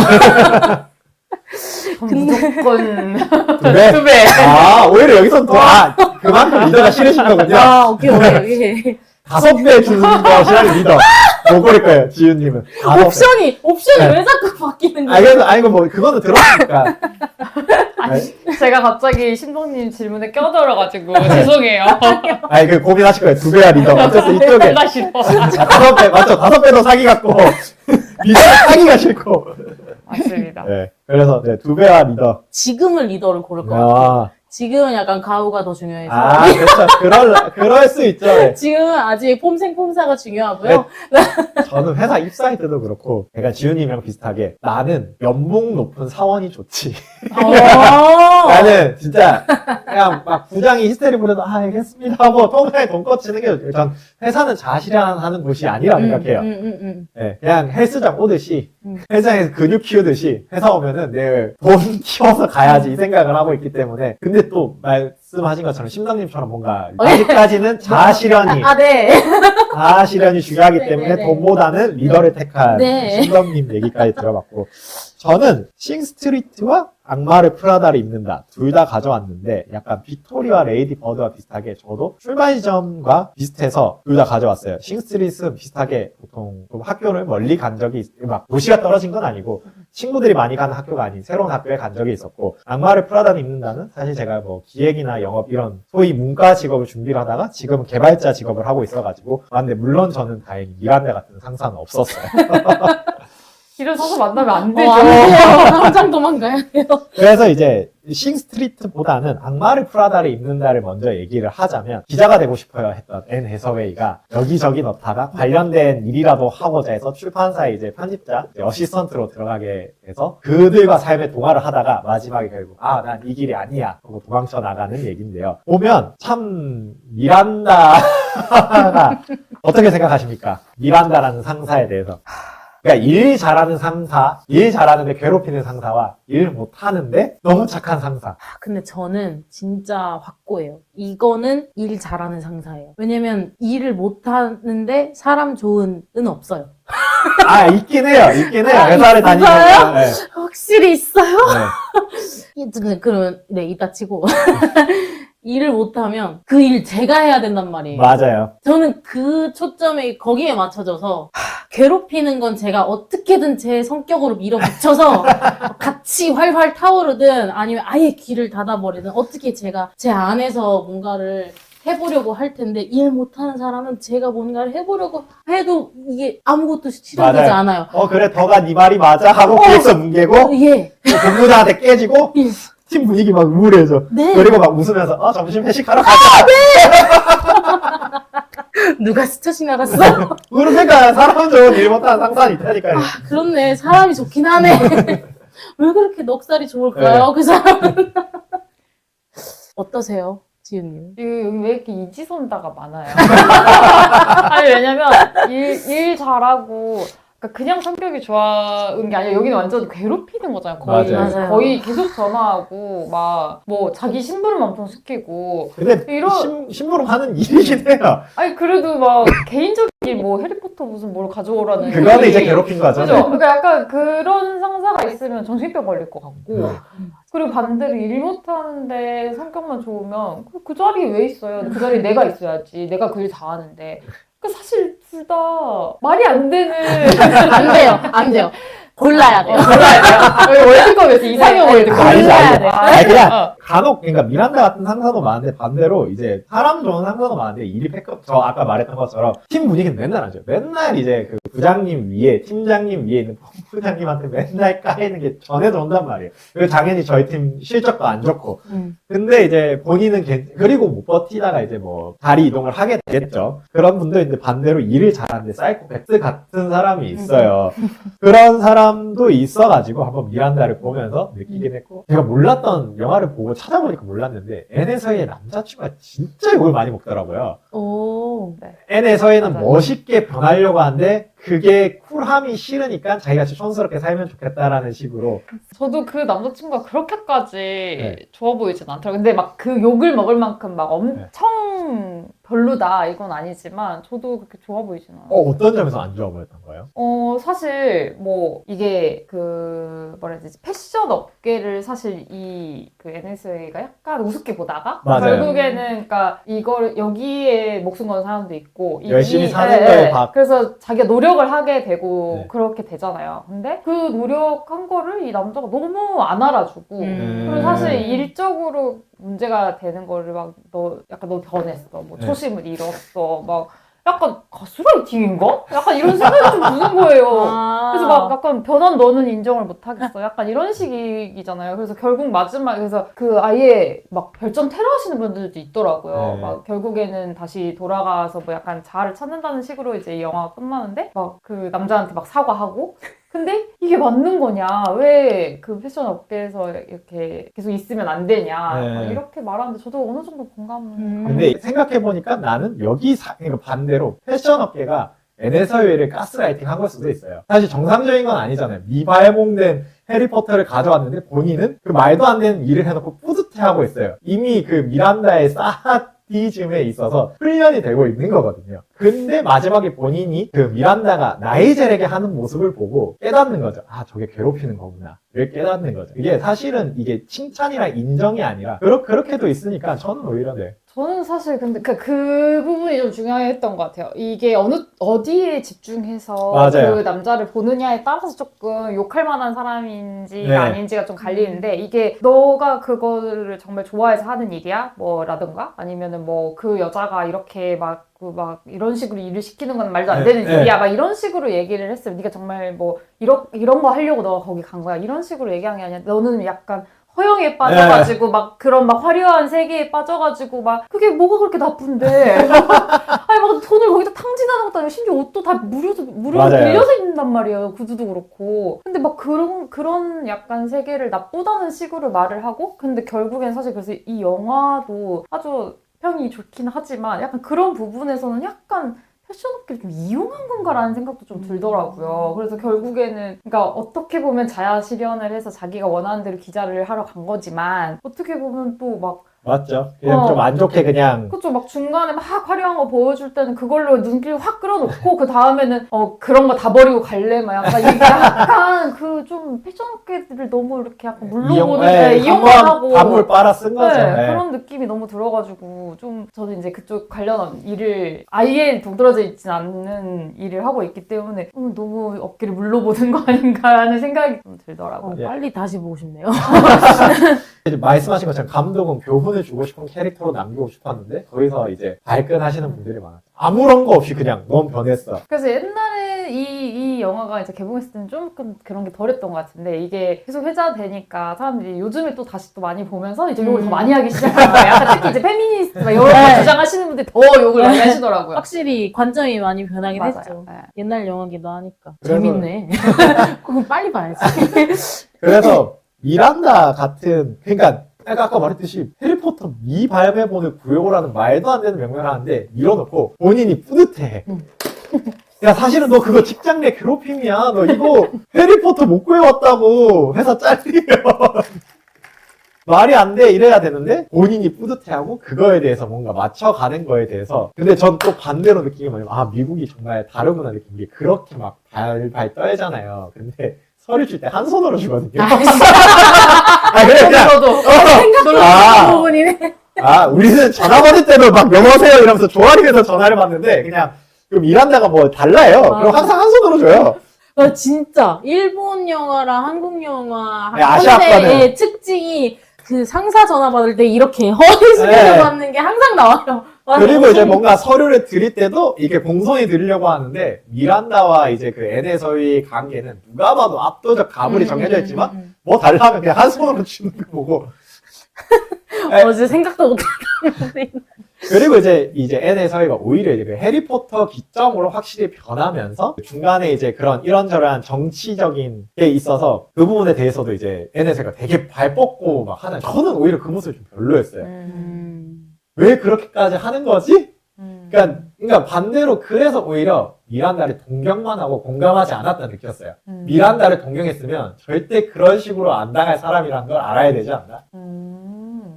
무조건 2배? 2배. 오히려 여기서 그만큼 리더가 싫으신 거군요. 오케이. 5배 주는 것이랑 리더. 뭐 고를 거예요, 지윤님은? 옵션이 네. 왜 자꾸 바뀌는 거예요? 그래서, 이거 뭐, 그거는 들었으니까. 제가 갑자기 신동님 질문에 껴들어가지고 죄송해요. 고민하실 거예요. 2배야, 리더. 어쨌든 이쪽에. 나 싫어. 5배, 맞죠? 5배도 사기 같고, 리더는 사기가 싫고. 맞습니다. 네. 그래서, 2배와 리더. 지금은 리더를 고를 것 같아요. 지금은 약간 가오가 더 중요해서. 그렇죠. 그럴 수 있죠. 네. 지금은 아직 폼생폼사가 중요하고요. 저는 회사 입사할 때도 그렇고, 제가 지윤님이랑 비슷하게, 나는 연봉 높은 사원이 좋지. 나는 진짜, 그냥 막 부장이 히스테리 부려도, 알겠습니다 하고, 통장에 돈 꺼치는 게, 전 회사는 자아실현하는 곳이 아니라 생각해요. 네, 그냥 헬스장 오듯이, 헬스장에서 근육 키우듯이, 회사 오면은 내 돈 키워서 가야지 이 생각을 하고 있기 때문에, 근데 또 말씀하신 것처럼 심덕님처럼 뭔가 아직까지는 자아실현이 네. 자아실현이 중요하기 네, 때문에 네, 네. 돈보다는 리더를 택한 네. 심덕님 얘기까지 들어봤고 저는 싱스트리트와 악마를 프라다를 입는다 둘 다 가져왔는데 약간 빅토리와 레이디 버드와 비슷하게 저도 출발 지점과 비슷해서 둘 다 가져왔어요. 싱스트리트는 비슷하게 보통 좀 학교를 멀리 간 적이 막 도시가 떨어진 건 아니고 친구들이 많이 가는 학교가 아닌 새로운 학교에 간 적이 있었고 악마를 프라다를 입는다는 사실 제가 뭐 기획이나 영업 이런 소위 문과 직업을 준비를 하다가 지금은 개발자 직업을 하고 있어가지고 근데 물론 저는 다행히 미란다 같은 상사는 없었어요. 길을 서서 만나면 안 되죠. 안 돼요. 당장 도망가야 돼요. 그래서 이제 싱스트리트보다는 악마를 프라다를 입는다를 먼저 얘기를 하자면 기자가 되고 싶어요 했던 앤 해서웨이가 여기저기 넣다가 관련된 일이라도 하고자 해서 출판사에 이제 편집자, 이제 어시스턴트로 들어가게 돼서 그들과 삶의 동화를 하다가 마지막에 결국 난 이 길이 아니야 하고 도망쳐 나가는 얘기인데요. 보면 참 미란다가 어떻게 생각하십니까? 미란다라는 상사에 대해서. 그러니까 일 잘하는 상사, 일 잘하는데 괴롭히는 상사와 일 못하는데 너무 착한 상사. 근데 저는 진짜 확고해요. 이거는 일 잘하는 상사예요. 왜냐면 일을 못하는데 사람 좋은은 없어요. 있긴 해요. 회사를 다니면. 네. 확실히 있어요? 네. 그러면 이따 치고 일을 못하면 그 일 제가 해야 된단 말이에요. 맞아요. 저는 그 초점이 거기에 맞춰져서 괴롭히는 건 제가 어떻게든 제 성격으로 밀어붙여서 같이 활활 타오르든 아니면 아예 길을 닫아버리든 어떻게 제가 제 안에서 뭔가를 해보려고 할 텐데 일 못하는 사람은 제가 뭔가를 해보려고 해도 이게 아무것도 실현되지 맞아요. 않아요. 그래, 더가 네 말이 맞아 하고 기획서 뭉개고 예. 본부장한테 깨지고 예. 팀 분위기 막 우울해져. 네. 그리고 막 웃으면서 점심 회식하러 가자. 누가 스쳐 나갔어? 그러니까 사람 좋은 일 못하는 상사는 있다니까요. 그렇네. 사람이 좋긴 하네. 왜 그렇게 넉살이 좋을까요? 그 사람은. 어떠세요, 지윤님? 여기 왜 이렇게 이지선다가 많아요? 아니, 왜냐면, 일 잘하고, 그러니까 그냥 성격이 좋은 게 아니라 여기는 완전 괴롭히는 거잖아요. 거의. 맞아요. 거의 계속 전화하고, 뭐, 자기 심부름 엄청 시키고. 근데 심부름 하는 일이긴 해요. 아니, 그래도 막, 개인적인 일, 뭐, 해리포터 무슨 뭘 가져오라는. 그거는 일이- 이제 괴롭힌 거죠. 그죠? 그러니까 약간 그런 상사가 있으면 정신병 걸릴 것 같고. 그리고 반대로 일 못하는데 성격만 좋으면 그 자리에 왜 있어요? 그 자리에 내가 있어야지. 내가 그 일 다 하는데. 그러니까 사실 둘 다 말이 안 되는. 안 돼요. 안 돼요. 골라야 돼요. 몰라야 돼요. 월드컵에서 이상형 월드컵. 골라야 돼요. 아니, 그냥 간혹, 그러니까 미란다 같은 상사도 많은데 반대로 이제 사람 좋은 상사도 많은데 일이 저 아까 말했던 것처럼 팀 분위기는 맨날 하죠. 맨날 이제 그 부장님 위에, 팀장님 위에 있는 본부장님한테 맨날 까이는 게 전해져 온단 말이에요. 그리고 당연히 저희 팀 실적도 안 좋고. 근데 이제 본인은 그리고 못 버티다가 이제 뭐 자리 이동을 하게 되겠죠. 그런 분도 이제 반대로 일을 잘하는데 사이코패스 같은 사람이 있어요. 그런 사람도 있어가지고 한번 미란다를 보면서 느끼긴 했고, 제가 몰랐던 영화를 보고 찾아보니까 몰랐는데 앤에서의 남자친구가 진짜 욕을 많이 먹더라고요. 오. 앤에서에는 맞아요. 멋있게 변하려고 하는데 그게 쿨함이 싫으니까 자기같이 촌스럽게 살면 좋겠다라는 식으로. 저도 그 남자친구가 그렇게까지 네. 좋아 보이진 않더라고요. 근데 막 그 욕을 먹을 만큼 막 엄청 별로다 이건 아니지만 저도 그렇게 좋아 보이진 않아요. 어떤 점에서 안 좋아 보였던 거예요? 사실 뭐 이게 그 뭐라 해야 되지 패션 업계를 사실 이 그 NSA가 약간 우습게 보다가 맞아요. 결국에는 그러니까 이걸 여기에 목숨 거는 사람도 있고 열심히 사는 거에 그래서 자기가 노력을 하게 되고 네. 그렇게 되잖아요. 근데 그 노력한 거를 이 남자가 너무 안 알아주고 그리고 사실 일적으로 문제가 되는 거를 막 약간 너 변했어, 뭐 네. 초심을 잃었어, 막 약간 가스라이팅인가? 약간 이런 생각이 좀 드는 거예요. 그래서 막 약간 변한 너는 인정을 못 하겠어. 약간 이런 식이잖아요. 그래서 결국 마지막에 그래서 그 아예 막 별점 테러 하시는 분들도 있더라고요. 네. 막 결국에는 다시 돌아가서 뭐 약간 자아를 찾는다는 식으로 이제 이 영화가 끝나는데 막 그 남자한테 막 사과하고 근데 이게 맞는 거냐? 왜 그 패션 업계에서 이렇게 계속 있으면 안 되냐? 네. 막 이렇게 말하는데 저도 어느 정도 공감을 근데 생각해보니까 나는 그러니까 반대로 패션 업계가 NSA를 가스라이팅 한 걸 수도 있어요. 사실 정상적인 건 아니잖아요. 미발몽된 해리포터를 가져왔는데 본인은 그 말도 안 되는 일을 해놓고 뿌듯해하고 있어요. 이미 그 미란다의 사디즘에 있어서 훈련이 되고 있는 거거든요. 근데 마지막에 본인이 그 미란다가 나이젤에게 하는 모습을 보고 깨닫는 거죠. 아, 저게 괴롭히는 거구나. 를 깨닫는 거죠. 이게 사실은 이게 칭찬이랑 인정이 아니라 그렇게도 있으니까 저는 오히려 네. 저는 사실 근데 그 부분이 좀 중요했던 것 같아요. 이게 어디에 집중해서 맞아요. 그 남자를 보느냐에 따라서 조금 욕할 만한 사람인지가 네. 아닌지가 좀 갈리는데 이게 너가 그거를 정말 좋아해서 하는 일이야? 뭐라든가 아니면은 뭐 그 여자가 이렇게 막 이런 식으로 일을 시키는 건 말도 안 되는 네. 일이야. 막 이런 식으로 얘기를 했어요. 네가 정말 뭐 이런 거 하려고 너가 거기 간 거야. 이런 식으로 얘기한 게 아니라 너는 약간 허영에 빠져가지고 막 그런 막 화려한 세계에 빠져가지고 막 그게 뭐가 그렇게 나쁜데 아니 막 돈을 거기다 탕진하는 것도 아니고 심지어 옷도 다 무료로 맞아요. 빌려서 입는단 말이에요. 구두도 그렇고 근데 막 그런 약간 세계를 나쁘다는 식으로 말을 하고 근데 결국엔 사실 그래서 이 영화도 아주 평이 좋긴 하지만 약간 그런 부분에서는 약간 패션업계를 좀 이용한 건가라는 생각도 좀 들더라고요. 그래서 결국에는 그러니까 어떻게 보면 자아 실현을 해서 자기가 원하는 대로 기자를 하러 간 거지만 어떻게 보면 또 막 맞죠? 그냥 좀 안 좋게 그냥 그쵸. 막 중간에 막 화려한 거 보여줄 때는 그걸로 눈길 확 끌어놓고 그 다음에는 그런 거 다 버리고 갈래? 막 약간 이게 약간 그 좀 패션업계들을 너무 이렇게 약간 물러보는 이용하고 단물 빨아 쓴 거죠. 네, 네. 그런 느낌이 너무 들어가지고 좀 저는 이제 그쪽 관련 일을 아예 동떨어져 있진 않는 일을 하고 있기 때문에 너무 어깨를 물러보는 거 아닌가 하는 생각이 좀 들더라고요. 예. 빨리 다시 보고 싶네요. 이제 말씀하신 것처럼 감독은 교훈을 주고 싶은 캐릭터로 남기고 싶었는데 거기서 이제 발끈하시는 분들이 많았죠. 아무런 거 없이 그냥 넌 변했어. 그래서 옛날에 이 영화가 이제 개봉했을 때는 조금 그런 게 덜했던 것 같은데 이게 계속 회자되니까 사람들이 요즘에 또 다시 또 많이 보면서 이제 욕을 더 많이 하기 시작한 거예요. 약간 특히 이제 페미니스트 막 이런 거 주장하시는 분들이 더 욕을 많이 하시더라고요. 확실히 관점이 많이 변하긴 맞아요. 했죠. 네. 옛날 영화기도 하니까. 그래서- 재밌네. 그럼 빨리 봐야지. 그래서 미란다 같은 그러니까 아까 말했듯이 해리포터 미발매본을 구욕을 하는 말도 안 되는 명령을 하는데 밀어놓고 본인이 뿌듯해. 야 사실은 너 그거 직장 내 괴롭힘이야. 너 이거 해리포터 못 구해왔다고 회사 잘리면 말이 안 돼 이래야 되는데 본인이 뿌듯해하고 그거에 대해서 뭔가 맞춰가는 거에 대해서 근데 전 또 반대로 느낀 게 뭐냐면 미국이 정말 다르구나 느낀 게 그렇게 막 발발 떨잖아요. 근데 서류 줄 때 한 손으로 주거든요. 그냥 저도 생각보다 그 부분이네. 우리는 전화 받을 때도 막 여보세요 이러면서 조아리에서 전화를 받는데 그냥 그 미란다가 뭐 달라요. 그럼 항상 한 손으로 줘요. 진짜 일본 영화랑 한국 영화 네, 아시아권은. 현대의 특징이 그 상사 전화 받을 때 이렇게 허리 숙여서 네. 받는 게 항상 나와요. 그리고 이제 뭔가 서류를 드릴 때도 이게 공손히 드리려고 하는데 미란다와 이제 그 앤에서의 관계는 누가 봐도 압도적 가불이 정해져 있지만 뭐 달라면 그냥 한 손으로 주는 거 보고 어제 생각도 못했는데 그리고 이제 앤에서의가 오히려 이제 그 해리포터 기점으로 확실히 변하면서 중간에 이제 그런 이런저런 정치적인 게 있어서 그 부분에 대해서도 이제 앤에서의가 되게 발 뻗고 막 하는 저는 오히려 그 모습이 좀 별로였어요. 왜 그렇게까지 하는 거지? 그러니까 반대로 그래서 오히려 미란다를 동경만 하고 공감하지 않았다 느꼈어요. 미란다를 동경했으면 절대 그런 식으로 안 당할 사람이라는 걸 알아야 되지 않나?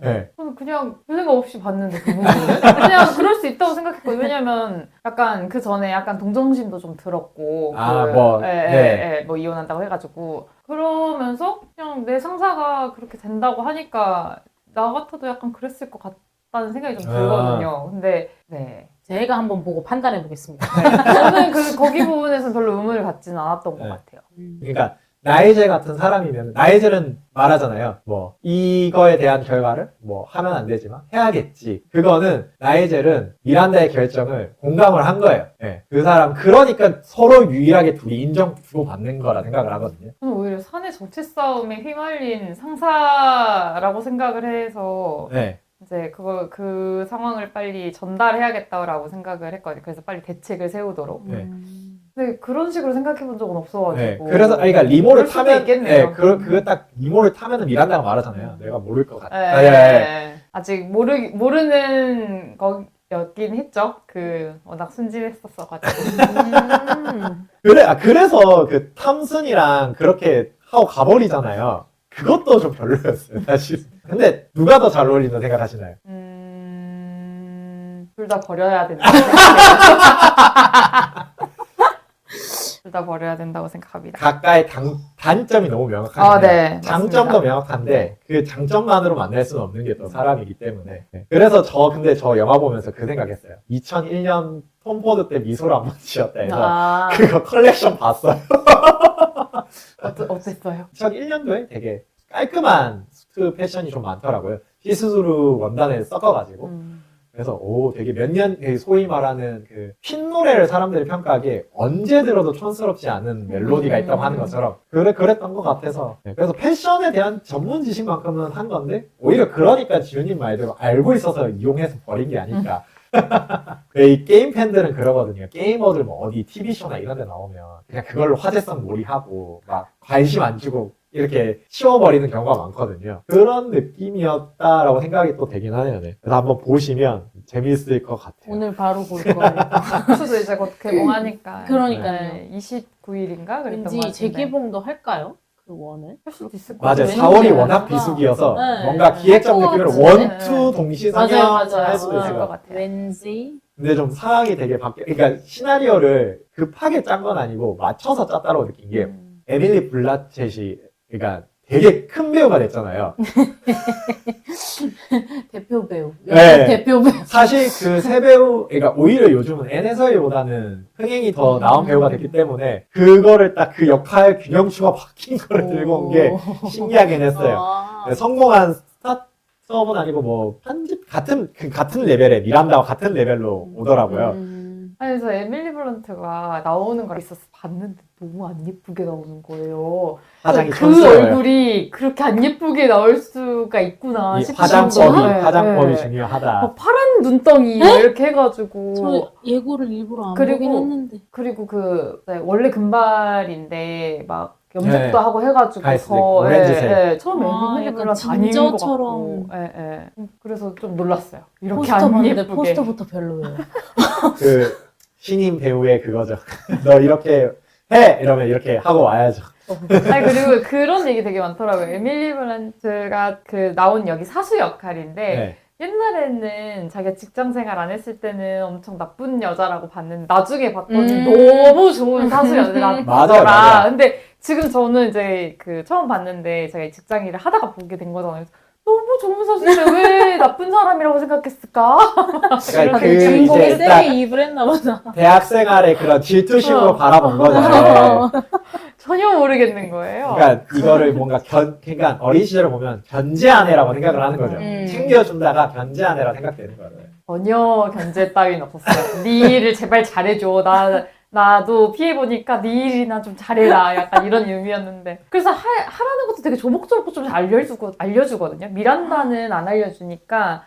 네. 저는 그냥 별 생각 없이 봤는데 그 부분을 그냥 그럴 수 있다고 생각했거든요. 왜냐면 약간 그 전에 약간 동정심도 좀 들었고 뭐 이혼한다고 해가지고 그러면서 그냥 내 상사가 그렇게 된다고 하니까 나 같아도 약간 그랬을 것 같다는 생각이 좀 들거든요. 근데 네. 제가 한번 보고 판단해 보겠습니다. 저는 거기 부분에서는 별로 의문을 갖지는 않았던 것 같아요. 그러니까 나이젤 같은 사람이면 나이젤은 말하잖아요. 뭐 이거에 대한 결과를 뭐 하면 안 되지만 해야겠지. 그거는 나이젤은 미란다의 결정을 공감을 한 거예요. 네. 그 사람 그러니까 서로 유일하게 둘이 인정 주고받는 거라 생각을 하거든요. 저는 오히려 사내 정치 싸움에 휘말린 상사라고 생각을 해서 네. 이제 그 상황을 빨리 전달해야겠다라고 생각을 했거든요. 그래서 빨리 대책을 세우도록. 네. 근데 그런 식으로 생각해 본 적은 없어가지고. 네. 그래서 그러니까 리모를 그럴 수도 타면 있겠네요. 그거 딱 리모를 타면은 미란다가 말하잖아요. 내가 모를 것 같아. 네. 아직 모르는 거였긴 했죠. 워낙 순진했었어가지고. 그래서 그 탐슨이랑 그렇게 하고 가버리잖아요. 그것도 좀 별로였어요, 사실. 근데 누가 더 잘 어울린다 생각하시나요? 둘 다 버려야 된다. 둘 다 버려야 된다고 생각합니다. 각각의 단점이 너무 명확하잖아요. 네. 장점도 맞습니다. 명확한데 그 장점만으로 만날 수는 없는 게 또 사람이기 때문에. 그래서 근데 저 영화 보면서 그 생각했어요. 2001년 톰 포드 때 미소를 한번 지었다 해서 그거 컬렉션 봤어요. 어땠어요? 2001년도에 되게 깔끔한 수트 패션이 좀 많더라고요. 시스루 원단을 섞어가지고. 그래서 되게 몇 년 소위 말하는 그 핀 노래를 사람들이 평가하기에 언제 들어도 촌스럽지 않은 멜로디가 있다고 하는 것처럼 그랬던 것 같아서 그래서 패션에 대한 전문 지식만큼은 한 건데 오히려 그러니까 지훈님 말대로 알고 있어서 이용해서 버린 게 아닐까. 이 게임 팬들은 그러거든요. 게이머들 뭐 어디 TV쇼나 이런 데 나오면 그냥 그걸로 화제성 몰이하고 막 관심 안 주고 이렇게 치워버리는 경우가 많거든요. 그런 느낌이었다라고 생각이 또 되긴 하네요. 네. 그래서 한번 보시면 재밌을 것 같아요. 오늘 바로 볼 거예요. 수도 이제 곧 개봉하니까. 그러니까요. 네, 29일인가 그랬던 것 왠지 같은데. 재개봉도 할까요? 원을? 할 수도 있을 것 맞아요. 같아요. 4월이 왠지 워낙 뭔가- 비수기여서 네. 뭔가 기획적 느낌으로 것 원, 같은데. 투 동시 맞아요, 상영할 맞아요. 수도 네. 있을 것 것 같아요. 같아요. 왠지 근데 좀 상황이 되게 그러니까 시나리오를 급하게 짠 건 아니고 맞춰서 짰다고 느낀 게 에밀리 블라쳇이 그러니까 되게 큰 배우가 됐잖아요. 대표 배우. 네. 대표 배우. 사실 그 세 배우, 그러니까 오히려 요즘은 앤해서웨이보다는 흥행이 더 나은 배우가 됐기 때문에 그거를 딱 그 역할 균형추가 바뀐 걸 들고 온 게 신기하긴 했어요. 아. 네, 성공한 스타트업은 아니고 뭐 편집 같은 레벨에 미란다와 같은 레벨로 오더라고요. 아니, 그래서 에밀리 블런트가 나오는 걸 있어서 봤는데 너무 안 예쁘게 나오는 거예요. 화장이 그 촌스러워요. 얼굴이 그렇게 안 예쁘게 나올 수가 있구나 이 싶은 정도로. 화장법이 네. 중요하다. 막 파란 눈덩이 막 이렇게 해가지고 저 예고를 일부러 안 그리고- 보긴 했는데. 그리고 원래 금발인데 막 염색도 네. 하고 해가지고 가이슬, 오렌지색. 처음에 아, 에밀리 약간 블런트 아닌 것 같고 진저처럼. 그래서 좀 놀랐어요. 이렇게 포스터 안 봤는데 예쁘게. 포스터부터 별로예요. 그 신인 배우의 그거죠. 너 이렇게 해! 이러면 이렇게 하고 와야죠. 아니, 그리고 그런 얘기 되게 많더라고요. 에밀리 블런트가 그 나온 여기 사수 역할인데 네. 옛날에는 자기가 직장 생활 안 했을 때는 엄청 나쁜 여자라고 봤는데 나중에 봤더니 음. 너무 좋은 사수 맞아요, 여자더라. 맞아요. 근데 지금 저는 이제 그 처음 봤는데 제가 직장 일을 하다가 보게 된 거잖아요. 너무 좋은 사수인데 왜 나쁜 사람이라고 생각했을까? 그러니까 그 주인공이 이제 딱 세게 입을 했나 보다. 대학 생활의 그런 질투심으로 바라본 거죠. 네. 전혀 모르겠는 거예요. 그러니까 이거를 뭔가 그러니까 어린 시절을 보면 견제 아내라고 생각을 하는 거죠. 챙겨준다가 견제 아내라 생각되는 거예요. 전혀 견제 따윈 없었어요. 네 일을 제발 잘해줘. 나도 피해보니까 네 일이나 좀 잘해라. 약간 이런 의미였는데. 그래서 하라는 것도 되게 조목조목 좀 알려주거든요. 미란다는 안 알려주니까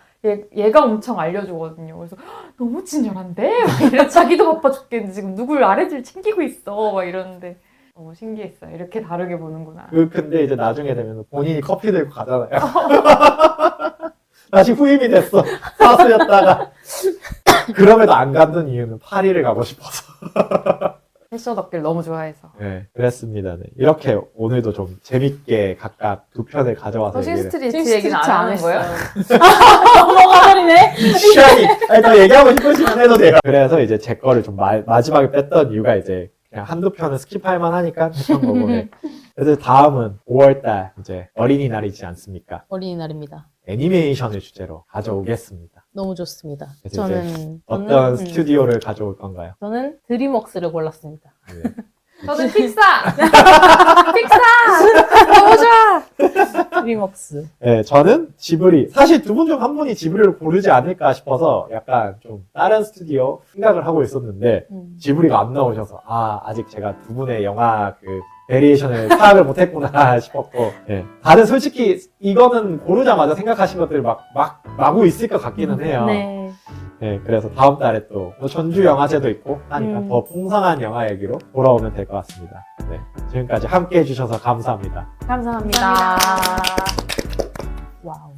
얘가 엄청 알려주거든요. 그래서 너무 친절한데? 막 이래. 자기도 바빠 죽겠는데 지금 누굴 아래들 챙기고 있어. 막 이러는데. 너무 신기했어요. 이렇게 다르게 보는구나. 근데 이제 나중에 되면 본인이 커피 들고 가잖아요. 다시 후임이 됐어. 사수였다가. 그럼에도 안 갔던 이유는 파리를 가고 싶어서. 패션 업계를 너무 좋아해서. 네, 그랬습니다. 네. 이렇게 오늘도 좀 재밌게 각각 두 편을 가져와서 싱 얘기를. 스트리트 얘기는 안 하는 거예요? 넘어가버리네. 시간이, 아니, 더 얘기하고 싶으시면 해도 돼요. 그래서 이제 제 거를 좀 마지막에 뺐던 이유가 이제 그냥 한두 편은 스킵할 만하니까 했던 거고. 네. 그래서 다음은 5월달 이제 어린이날이지 않습니까? 어린이날입니다. 애니메이션을 주제로 가져오겠습니다. 너무 좋습니다. 그래서 저는 어떤 스튜디오를 가져올 건가요? 저는 드림웍스를 골랐습니다. 네. 저는 픽사! 픽사! 너무 좋아! 드림웍스. 네, 저는 지브리. 사실 두 분 중 한 분이 지브리를 고르지 않을까 싶어서 약간 좀 다른 스튜디오 생각을 하고 있었는데 지브리가 안 나오셔서 아직 제가 두 분의 영화 그 베리에이션을 파악을 못했구나 싶었고 네. 다들 솔직히 이거는 고르자마자 생각하신 것들 마구 있을 것 같기는 해요. 네. 네, 그래서 다음 달에 또 전주 영화제도 있고 하니까 더 풍성한 영화 얘기로 돌아오면 될 것 같습니다. 네, 지금까지 함께 해주셔서 감사합니다. 감사합니다. 와우.